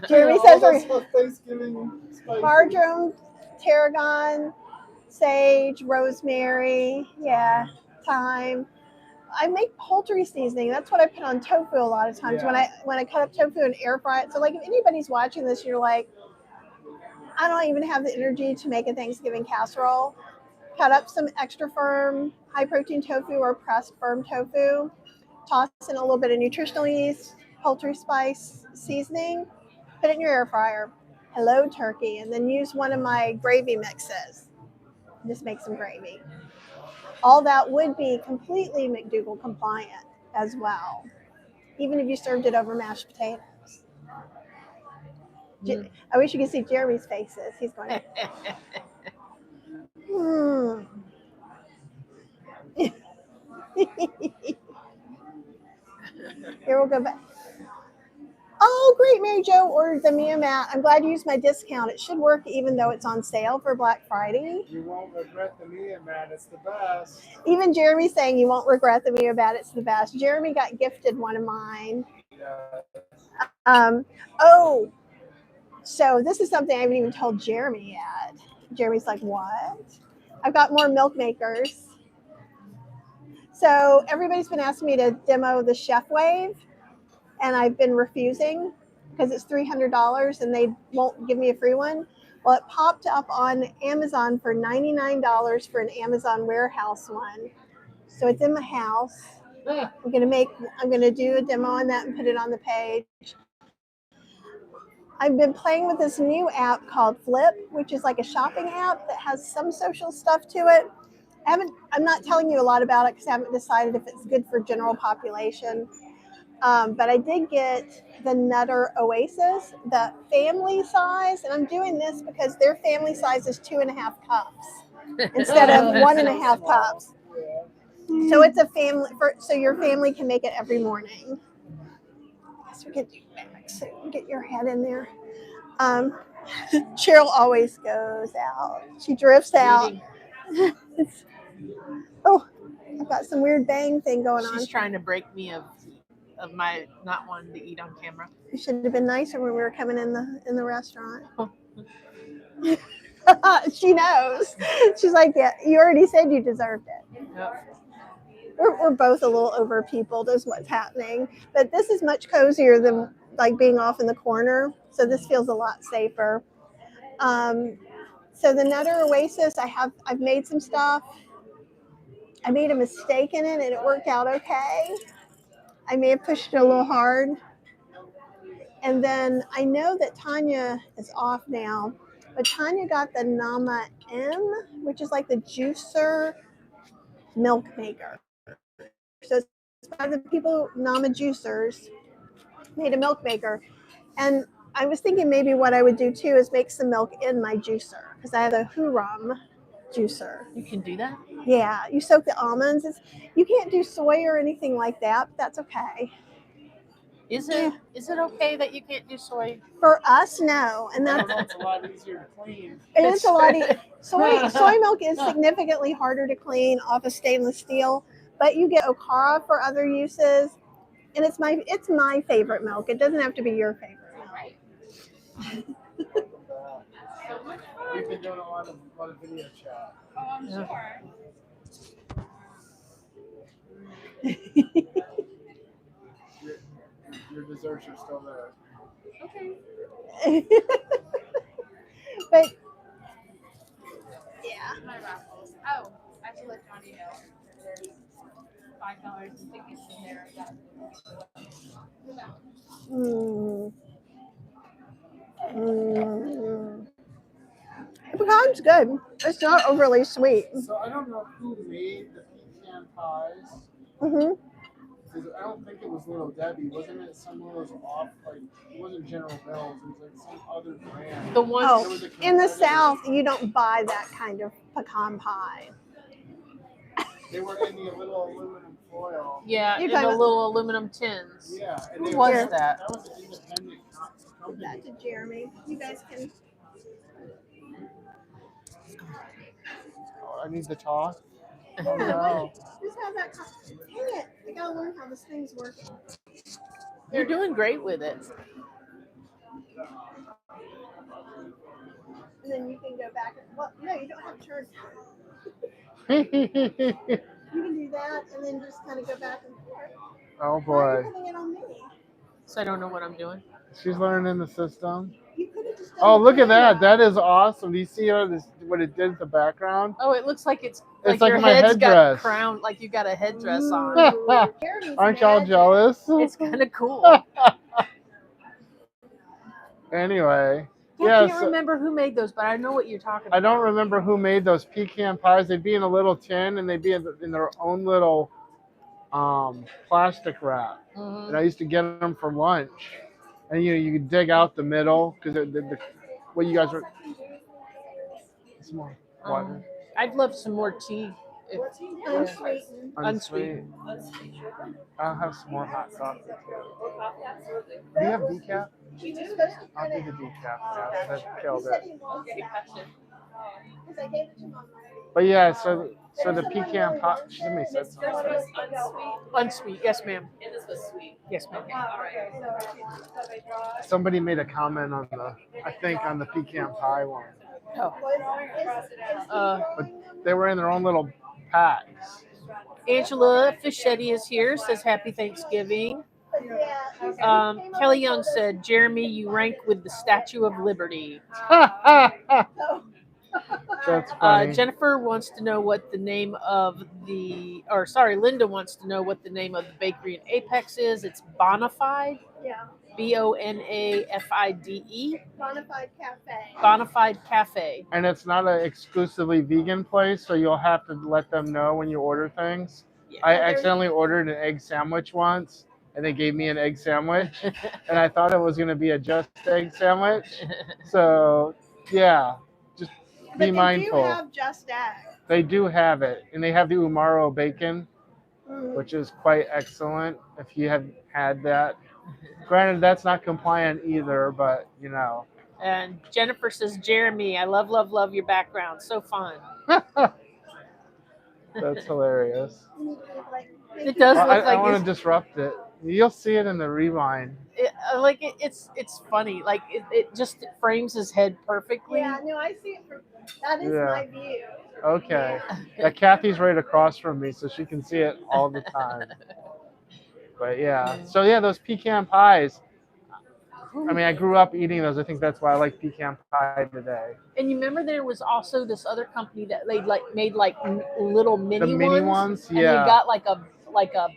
Jeremy says we're Thanksgiving spices. Marjoram, tarragon, sage, rosemary, thyme. I make poultry seasoning. That's what I put on tofu a lot of times when I cut up tofu and air fry it. So like if anybody's watching this, you're like, I don't even have the energy to make a Thanksgiving casserole. Cut up some extra firm, high protein tofu or pressed firm tofu. Toss in a little bit of nutritional yeast, poultry spice seasoning. Put it in your air fryer. Hello, turkey. And then use one of my gravy mixes. Just make some gravy. All that would be completely McDougall-compliant as well, even if you served it over mashed potatoes. I wish you could see Jeremy's faces. He's going, Here we'll go back. Oh, great, Mary Jo ordered the Mia mat. I'm glad you used my discount. It should work even though it's on sale for Black Friday. You won't regret the Mia mat. It's the best. Even Jeremy's saying you won't regret the Mia mat. It's the best. Jeremy got gifted one of mine. So this is something I haven't even told Jeremy yet. Jeremy's like, what? I've got more milk makers. So everybody's been asking me to demo the Chef Wave, and I've been refusing because it's $300 and they won't give me a free one. Well, it popped up on Amazon for $99 for an Amazon warehouse one. So it's in my house. I'm gonna do a demo on that and put it on the page. I've been playing with this new app called Flip, which is like a shopping app that has some social stuff to it. I'm not telling you a lot about it because I haven't decided if it's good for general population. But I did get the Nutter Oasis, the family size, and I'm doing this because their family size is 2.5 cups instead of 1.5 cups. So it's a family, so your family can make it every morning. So we can do back, so get your head in there. Cheryl always goes out. She drifts out. Oh, I've got some weird bang thing going on. She's trying to break me of my not wanting to eat on camera. You should have been nicer when we were coming in the restaurant. She knows. She's like, yeah, you already said you deserved it. Yep. We're both a little over peopled is what's happening. But this is much cozier than like being off in the corner. So this feels a lot safer. So the Nutter Oasis, I've made some stuff. I made a mistake in it and it worked out okay. I may have pushed it a little hard. And then I know that Tanya is off now, but Tanya got the Nama M, which is like the juicer milk maker. So it's by the people, Nama Juicers, made a milk maker. And I was thinking maybe what I would do too is make some milk in my juicer because I have a Huram juicer. You can do that? Yeah, you soak the almonds. You can't do soy or anything like that, but that's okay. Is it okay that you can't do soy? For us, no. And It's a lot easier to clean. It's a lot. Soy milk is significantly harder to clean off of stainless steel, but you get Okara for other uses, and it's my favorite milk. It doesn't have to be your favorite. We've been doing a lot of video chat. Oh, I'm sure. Your desserts are still there. Okay. But yeah. My raffles. Oh, I have to let Johnny know. There's $5 in tickets in there. Pecan's good. It's not overly sweet. So I don't know who made the pecan pies. Mm-hmm. I don't think it was Little Debbie. Wasn't it someone who was off, like, it wasn't General Mills. It was like some other brand. The one in the South, you don't buy that kind of pecan pie. They were in the little aluminum foil. Yeah, in the little aluminum tins. Yeah. Who was that? That was an independent company. That to Jeremy. You guys can. Oh, I need to talk. Oh, no. Just have that. Dang it! I gotta learn how this thing's working. You're doing great with it. And then you can go back. Well, no, you don't have to turn. You can do that, and then just kind of go back and forth. Oh boy. Why are you putting it on me? So I don't know what I'm doing. She's learning the system. You could have just done Oh, the look at that. camera. That is awesome. Do you see what it did to the background? Oh, it looks like it's like your my head's got headdress. crown, like you got a headdress on. Aren't y'all jealous? It's kind of cool. Anyway. I can't remember who made those, but I know what you're talking about. I don't remember who made those pecan pies. They'd be in a little tin, and they'd be in their own little plastic wrap. Mm-hmm. And I used to get them for lunch. And you could dig out the middle because what you guys were. Some more water. I'd love some more tea. Unsweet. I'll have some more hot coffee too. Do you have decaf? I'll do the decaf. Yeah, that killed it. But yeah, so the pecan pie. Somebody said something. Unsweet, yes, ma'am. And this was sweet. Yes, ma'am. Somebody made a comment on the pecan pie one. But they were in their own little packs. Angela Fischetti is here, says Happy Thanksgiving. Yeah. Kelly Young said, Jeremy, you rank with the Statue of Liberty. That's funny. Jennifer wants to know what the name of Linda wants to know what the name of the bakery in Apex is. It's Bonafide. Yeah. Bonafide. Bonafide Cafe. Bonafide Cafe. And it's not an exclusively vegan place, so you'll have to let them know when you order things. Yeah. I accidentally ordered an egg sandwich once, and they gave me an egg sandwich, and I thought it was going to be a just egg sandwich. So, yeah, just be mindful. They do have just egg. They do have it, and they have the Umaro bacon, which is quite excellent if you have had that. Granted, that's not compliant either, but you know. And Jennifer says, Jeremy, I love, love, love your background. So fun. That's hilarious. It does look like I want to disrupt it. You'll see it in the rewind. It's funny. Like it just frames his head perfectly. Yeah, no, I see it. That is my view. Okay. Yeah, Kathy's right across from me, so she can see it all the time. But yeah. So yeah, those pecan pies. I mean, I grew up eating those. I think that's why I like pecan pie today. And you remember there was also this other company that made little mini ones. Yeah. And they got like a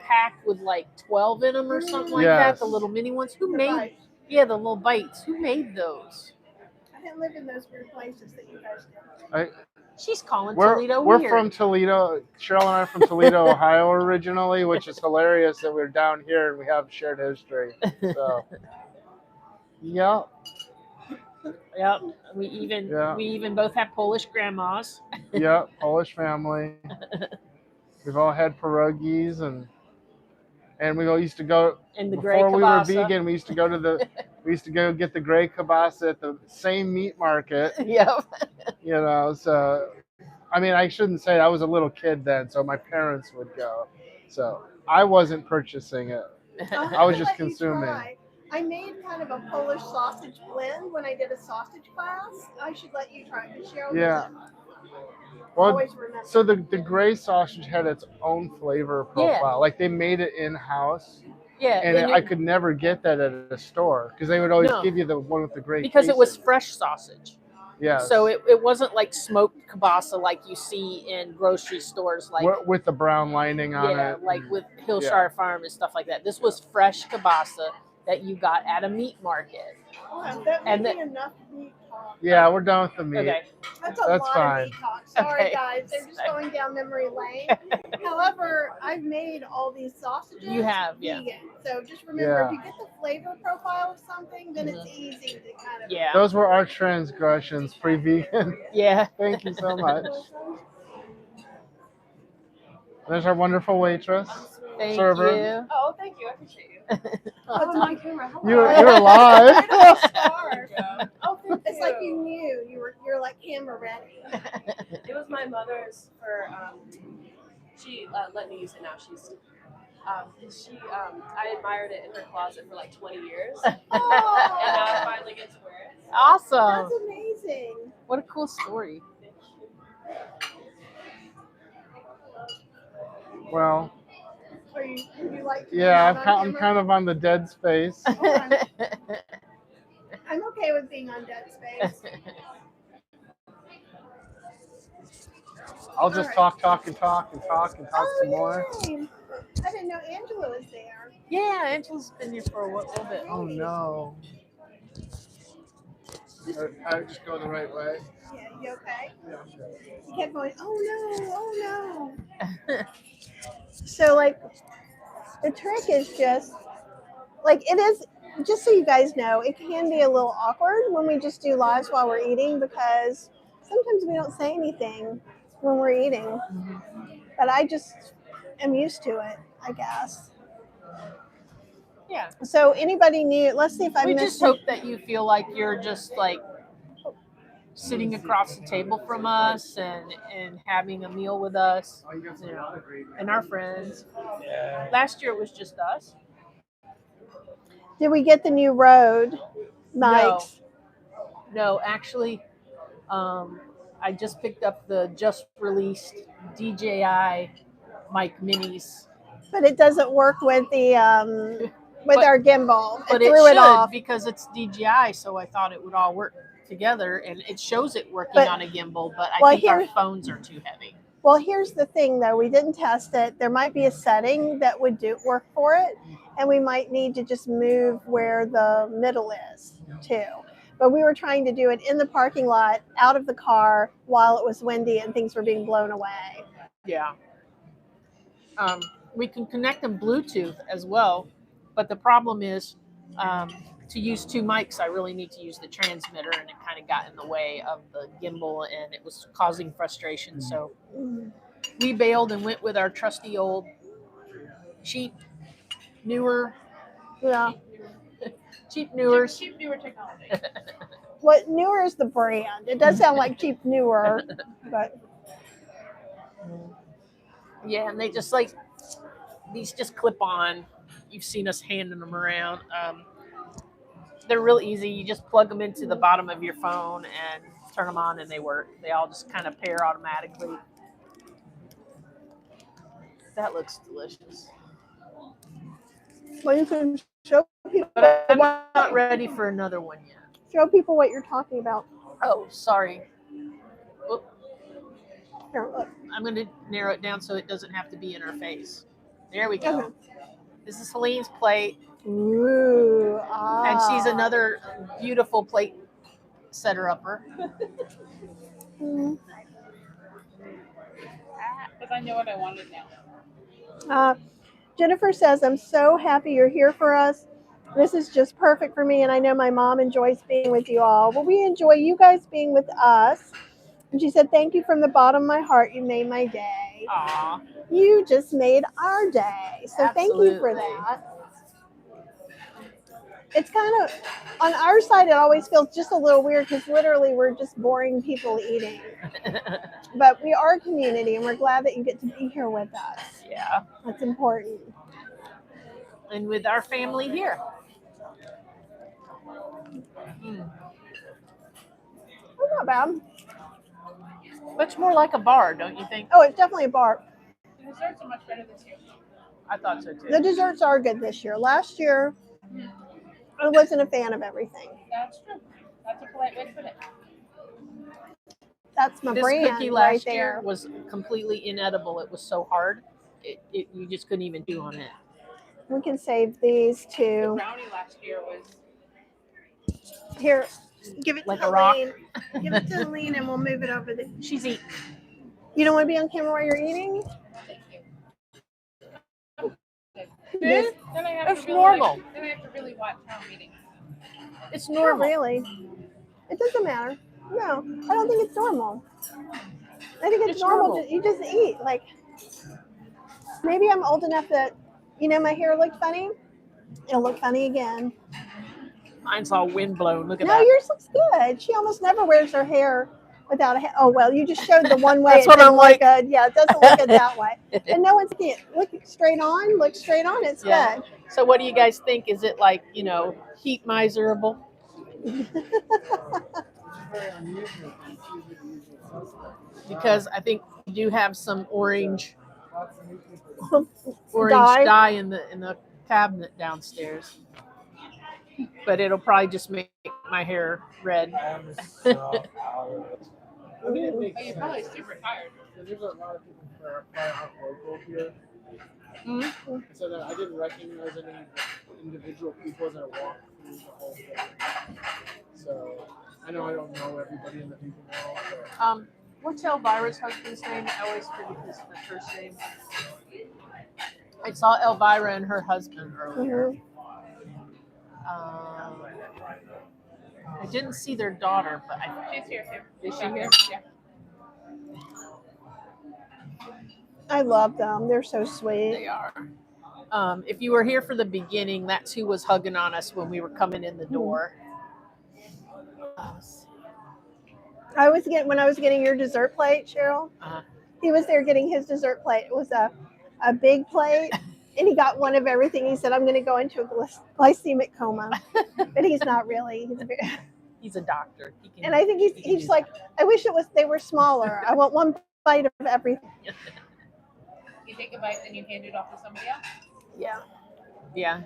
pack with like 12 in them or something like that. The little mini ones. Who made? Yeah, the little bites. Who made those? I didn't live in those weird places that you guys did. She's calling Toledo we're weird. from Toledo. Cheryl and I are from Toledo, Ohio originally, which is hilarious that we're down here and we have shared history. So. Yep. Yep. We even both have Polish grandmas. Yep, Polish family. We've all had pierogies and we all used to go before we were vegan. We used to go get the gray kielbasa at the same meat market. Yep. You know, so I mean, I shouldn't say I was a little kid then, so my parents would go. So I wasn't purchasing it. I was just consuming. I made kind of a Polish sausage blend when I did a sausage class. I should let you try it. Cheryl Well, so the gray sausage had its own flavor profile. Yeah. Like they made it in-house. Yeah. And I could never get that at a store because they would always give you the one with the gray because it was fresh sausage. Yeah. So it wasn't like smoked kielbasa like you see in grocery stores, like with the brown lining on it. Yeah, like with Hillshire Farm and stuff like that. This was fresh kielbasa that you got at a meat market. That may be enough meat talk. Yeah, we're done with the meat. Okay. That's lot of meat talk. Sorry, guys. They're just going down memory lane. However, I've made all these sausages. You have, vegan. So just remember, if you get the flavor profile of something, then it's easy to kind of... Yeah. Those were our transgressions, pre-vegan. Yeah. Thank you so much. There's our wonderful waitress. Thank server. you. Oh, thank you. I appreciate you. Oh, it's my camera. Hello. You're live. Oh, it's like you knew you're like camera ready. It was my mother's for she let me use it now. She's I admired it in her closet for like 20 years. Oh, and now I finally get to wear it. Awesome. That's amazing. What a cool story. Well, would you like to I'm kind of on the dead space. I'm okay with being on dead space. I'll just talk some more. Yay. I didn't know Angela was there. Yeah, Angela's been here for a little bit. Oh no. I just go the right way. Yeah, you okay? Yeah. You kept going, oh no. So like the trick is just like it is, just so you guys know, it can be a little awkward when we just do lives while we're eating because sometimes we don't say anything when we're eating. Mm-hmm. But I just am used to it, I guess. Yeah. So anybody new, let's see if I We missed just hope that you feel like you're just like sitting across the table from us and having a meal with us, you know, and our friends. Yeah. Last year it was just us. Did we get the new Rode mics? No, actually, I just picked up the just released DJI mic minis but it doesn't work with the with But- our gimbal. But It it threw should it off. because it's DJI, so I thought it would all work together, and it shows it working But- on a gimbal, but I well, think our here- phones are too heavy. Well, here's the thing, though. We didn't test it. There might be a setting that would work for it, and we might need to just move where the middle is, too. But we were trying to do it in the parking lot, out of the car, while it was windy and things were being blown away. Yeah. We can connect them Bluetooth as well, but the problem is to use two mics, I really need to use the transmitter, and it kind of got in the way of the gimbal, and it was causing frustration. So we bailed and went with our trusty old cheap, newer, Yeah. cheap newer. Cheap newer technology. What newer is the brand? It does sound like cheap newer, but Yeah, and they just like these just clip on. You've seen us handing them around. They're real easy. You just plug them into the bottom of your phone and turn them on, and they work. They all just kind of pair automatically. That looks delicious. well, you can show people But I'm not ready for another one yet. what you're talking about. Oh, sorry. Oop, Here, look. I'm going to narrow it down so it doesn't have to be in her face. There we go. Okay. This is Helene's plate, Ooh, and she's another beautiful plate setter-upper. Mm. Because I know what I wanted now. Jennifer says, I'm so happy you're here for us. This is just perfect for me, and I know my mom enjoys being with you all. Well, we enjoy you guys being with us. And she said, thank you from the bottom of my heart. You made my day. Aw. You just made our day. So thank you for Absolutely. that. It's kind of, on our side, it always feels just a little weird because literally we're just boring people eating. But we are a community, and we're glad that you get to be here with us. Yeah. That's important. And with our family here. Mm. Oh, not bad. Much more like a bar, don't you think? Oh, it's definitely a bar. The desserts are much better this year. I thought so too. The desserts are good this year. Last year, I wasn't a fan of everything. That's true. That's a polite way to put it. That's my This brand cookie right last year there. was completely inedible. It was so hard. You just couldn't even chew on it. We can save these The too. brownie last year was Here, give it Like to a rock. Helene. Give it to Helene, and we'll move it over there. She's eating. You don't want to be on camera while you're eating? then I have That's to really normal. then I have to really watch how I'm eating. It's Not normal. really. It doesn't matter. No, I don't think it's normal. I think it's normal. You just eat. Like, maybe I'm old enough that, my hair looked funny. It'll look funny again. Mine's all windblown. Look at No, that. yours looks good. She almost never wears her hair without a hair. Oh, well, you just showed the one way. That's it what didn't I'm look like. good. Yeah, it doesn't look good that way. And no one's seeing it. Look straight on. Look straight on. It's Yeah. good. So what do you guys think? Is it like, heat miserable? Because I think we do have some orange dye in the cabinet downstairs. But it'll probably just make my hair red. I'm so out of it. I mean, it makes But you're sense. probably super tired. There's a lot of people who are not local here. Mm-hmm. So that I didn't recognize any individual people as I walked through the whole thing. So I know I don't know everybody in the people now. What's Elvira's husband's name? I always forget his first name. I saw Elvira and her husband earlier. I didn't see their daughter, but She's here too. Is she here? Yeah. I love them. They're so sweet. They are. If you were here for the beginning, that's who was hugging on us when we were coming in the door. When I was getting your dessert plate, Cheryl, he was there getting his dessert plate. It was a big plate, and he got one of everything. He said, I'm going to go into a glycemic coma. But he's not really. He's a doctor. And I think he's like, I wish they were smaller. I want one bite of everything. You take a bite, then you hand it off to somebody else. Yeah. Yeah.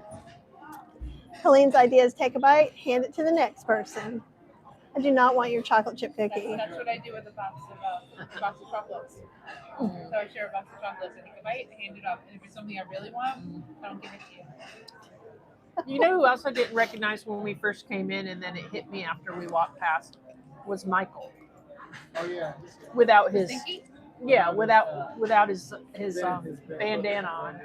Colleen's idea is take a bite, hand it to the next person. I do not want your chocolate chip cookie. That's what I do with a box of chocolates. So I share a box of chocolates, I take a bite, hand it off, and if it's something I really want, I don't give it to you. You know who else I didn't recognize when we first came in, and then it hit me after we walked past, was Michael. Oh yeah. Without his, Stinky? yeah, without his bandana on.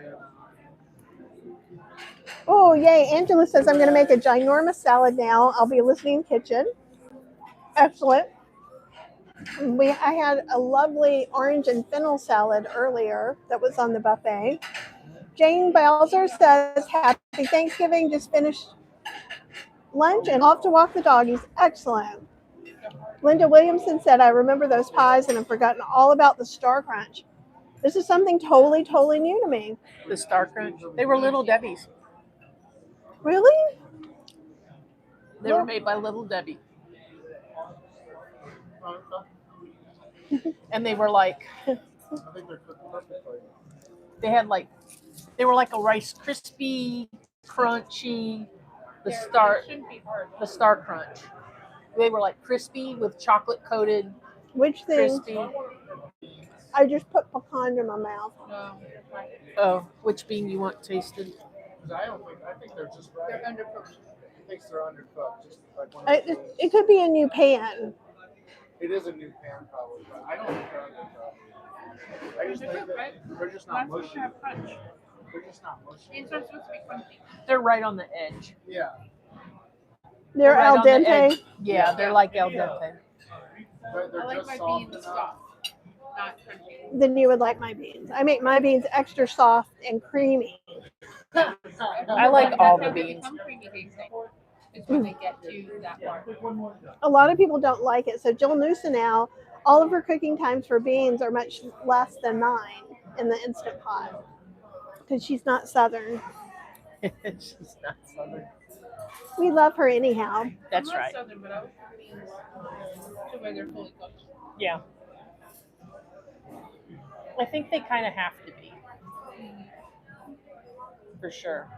Oh, yay. Angela says, I'm going to make a ginormous salad now. I'll be listening in the kitchen. Excellent. I had a lovely orange and fennel salad earlier that was on the buffet. Jane Bowser says, Happy Thanksgiving. Just finished lunch and off to walk the doggies. Excellent. Linda Williamson said, I remember those pies and I've forgotten all about the Star Crunch. This is something totally, totally new to me. The Star Crunch. They were Little Debbie's. Really? They were made by Little Debbie. And they were like, I think they're cooked perfectly. they were like a Rice Krispie, crunchy, the Star Crunch. They were like crispy with chocolate coated, Which thing? crispy. I just put pecan in my mouth. Oh, which bean you want tasted? I think they're just right. They're undercooked. I think they're undercooked. Just like one It could be a new pan. It is a new pan probably, but I don't think they're undercooked. I just think that they're just not mushy. They're just not mushy. These are supposed to be crunchy. They're right on the edge. Yeah. They're right al on the dente. edge. Yeah, they're like al dente. But they're I like just my soft beans enough. soft, not crunchy. Then you would like my beans. I make my beans extra soft and creamy. I like all the beans. Become creamy tasting. It's when they get to that part. A lot of people don't like it. So Jill Newsonow, all of her cooking times for beans are much less than mine in the Instant Pot because she's not Southern. She's not Southern. We love her anyhow. That's I'm not right. Southern, but I would cook beans to where they're fully cooked. Yeah. I think they kind of have to be. For sure.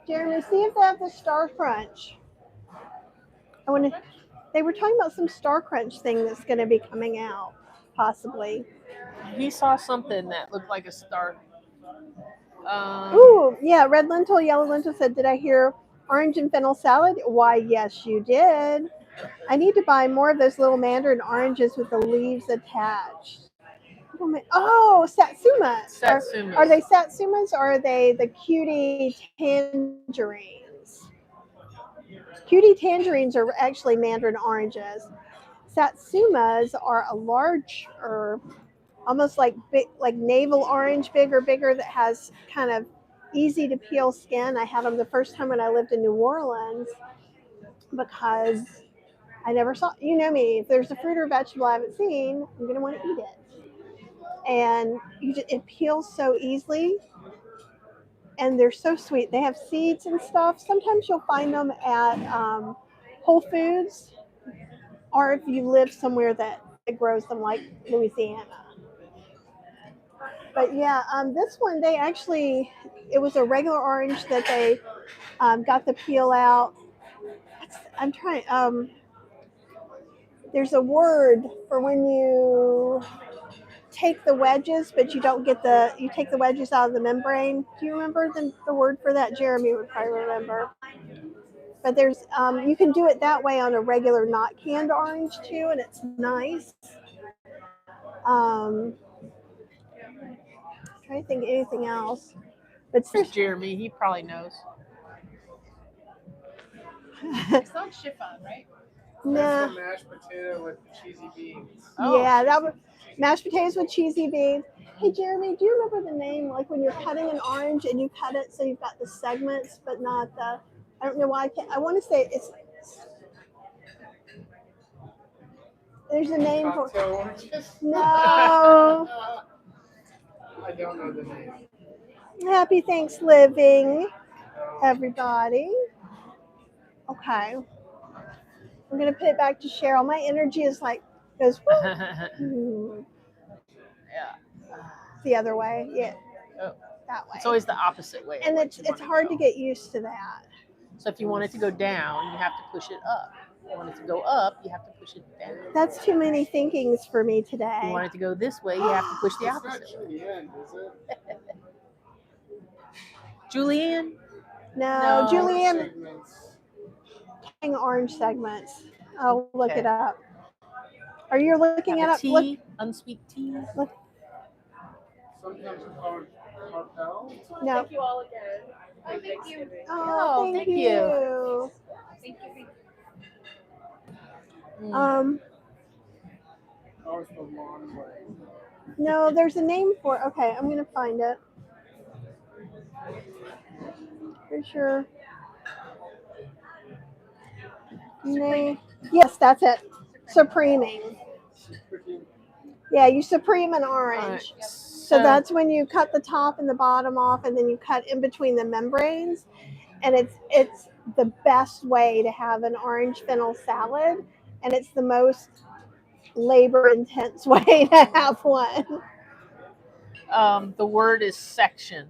Jeremy, see if they have the Star Crunch. I want to. They were talking about some Star Crunch thing that's going to be coming out, possibly. He saw something that looked like a star. Ooh, yeah, red lentil, yellow lentil said, did I hear orange and fennel salad? Why, yes, you did. I need to buy more of those little mandarin oranges with the leaves attached. Oh, satsumas. Satsumas. Are they satsumas or are they the cutie tangerines? Cutie tangerines are actually mandarin oranges. Satsumas are a large, or almost like big, like navel orange, bigger, that has kind of easy to peel skin. I had them the first time when I lived in New Orleans because I never saw. You know me. If there's a fruit or vegetable I haven't seen, I'm gonna want to eat it. And it peels so easily, and they're so sweet. They have seeds and stuff. Sometimes you'll find them at Whole Foods, or if you live somewhere that grows them, like Louisiana. But yeah, this one it was a regular orange that they got the peel out. I'm trying. There's a word for when you take the wedges, but you take the wedges out of the membrane. Do you remember the word for that? Jeremy would probably remember. But there's you can do it that way on a regular not canned orange too, and it's nice. I'm trying to think of anything else. But There's Jeremy, he probably knows. It's not chiffon, right? No. That's the mashed potato with cheesy beans. Yeah, that was mashed potatoes with cheesy beans. Hey Jeremy, do you remember the name? Like when you're cutting an orange and you cut it so you've got the segments, but not the. I don't know why I can't. I want to say it's. There's a name for. Cocktail oranges? No. I don't know the name. Happy Thanksgiving, everybody. Okay. I'm gonna put it back to Cheryl. My energy is like goes. the other way. Yeah, Oh, that way. it's always the opposite way. And what it's you want hard go. to get used to that. So if you want it to go down, you have to push it up. If you want it to go up, you have to push it down. That's too many thinkings for me today. If you want it to go this way, you have to push the It's not opposite way. Julienne, is it? Julianne? No, No. Julianne, Segments. orange segments. I'll look Okay. it up. Are you looking Have it a up? tea, unsweet tea. Look. Sometimes called cartel. No. Thank you all again. Oh, thank you. Oh, thank thank you. Thank you. Always the long way. No, there's a name for it. Okay, I'm gonna find it. For sure. Name. Yes, that's it. Supreming. Yeah, you supreme an orange. Alright, So that's when you cut the top and the bottom off, and then you cut in between the membranes. And it's the best way to have an orange fennel salad, and it's the most labor intense way to have one. the word is section.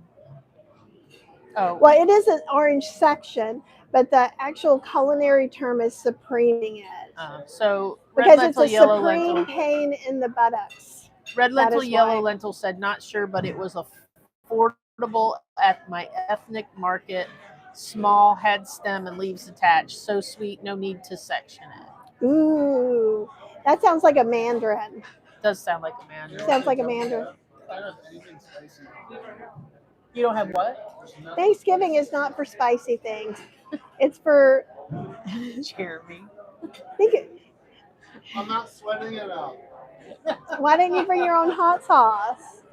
Oh, Well, it is an orange section, but the actual culinary term is supreming it. So red Because lentil, it's a yellow supreme lentil. pain in the buttocks. Red lentil, is yellow why. lentil said not sure, but it was affordable at my ethnic market. Small, had stem and leaves attached. So sweet, no need to section it. Ooh, that sounds like a mandarin. Does sound like a mandarin. Sounds like a mandarin. I don't have anything spicy. You don't have what? Thanksgiving is not for spicy things. It's for Jeremy. I'm not sweating it out. Why didn't you bring your own hot sauce?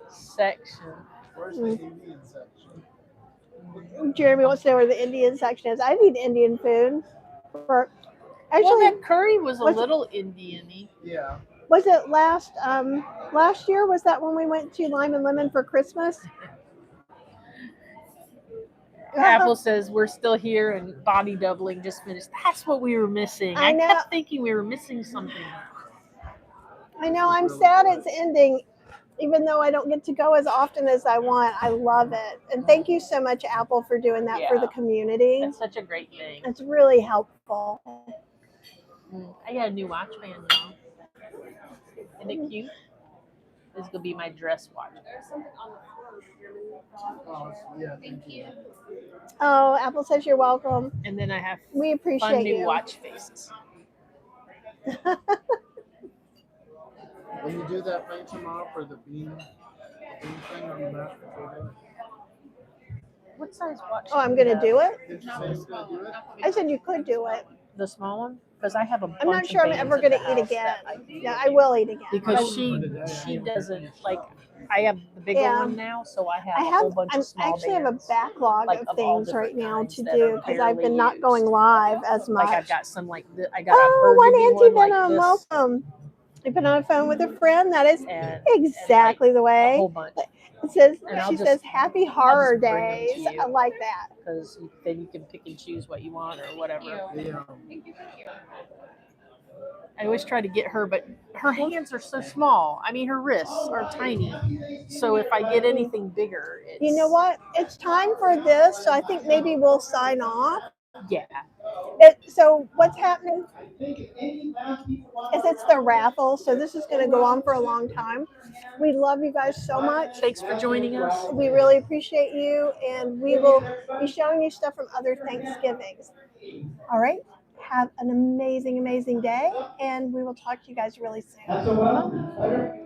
Section. Where's the Indian section? Jeremy wants to know where the Indian section is. I need Indian food. Actually, well, that curry was a little Indian-y. Yeah. Was it last year? Was that when we went to Lime and Lemon for Christmas? Apple says we're still here and body doubling just finished. That's what we were missing. I kept thinking we were missing something. I know. I'm sad it's ending, even though I don't get to go as often as I want. I love it. And thank you so much, Apple, for doing that for the community. That's such a great thing. It's really helpful. I got a new watch band now. Isn't it cute? This is going to be my dress watch. There's something on the floor. Yeah, thank you. Oh, Apple says you're welcome. And then I have we appreciate fun new you. watch faces. When you do that thing tomorrow for the bean thing on the mashed potato. What size watch? Oh, I'm going to do it? Did you say you're going to do it? I said you could do it. The small one? Because I have a bunch I'm not sure I'm ever going to eat again. Yeah, I will eat again. Because she doesn't, like, I have the bigger one now, so I have a whole bunch of small I actually have a bands, backlog like, of all things right different now kinds to that do are because I've been barely not used. going live as much. Like I've got some like I got Oh, a one burgundy one anti-venom, like this, welcome. You've been on the phone with a friend. That is and exactly like the way. a whole bunch. It says, And she says, happy horror days. I like that. Because then you can pick and choose what you want or whatever. Yeah. I always try to get her, but her hands are so small. I mean, her wrists are tiny. So if I get anything bigger, it's... You know what? It's time for this, so I think maybe we'll sign off. Yeah. So what's happening is it's the raffle, so this is going to go on for a long time. We love you guys so much. Thanks for joining us. We really appreciate you, and we will be showing you stuff from other Thanksgivings. All right? Have an amazing, amazing day, and we will talk to you guys really soon.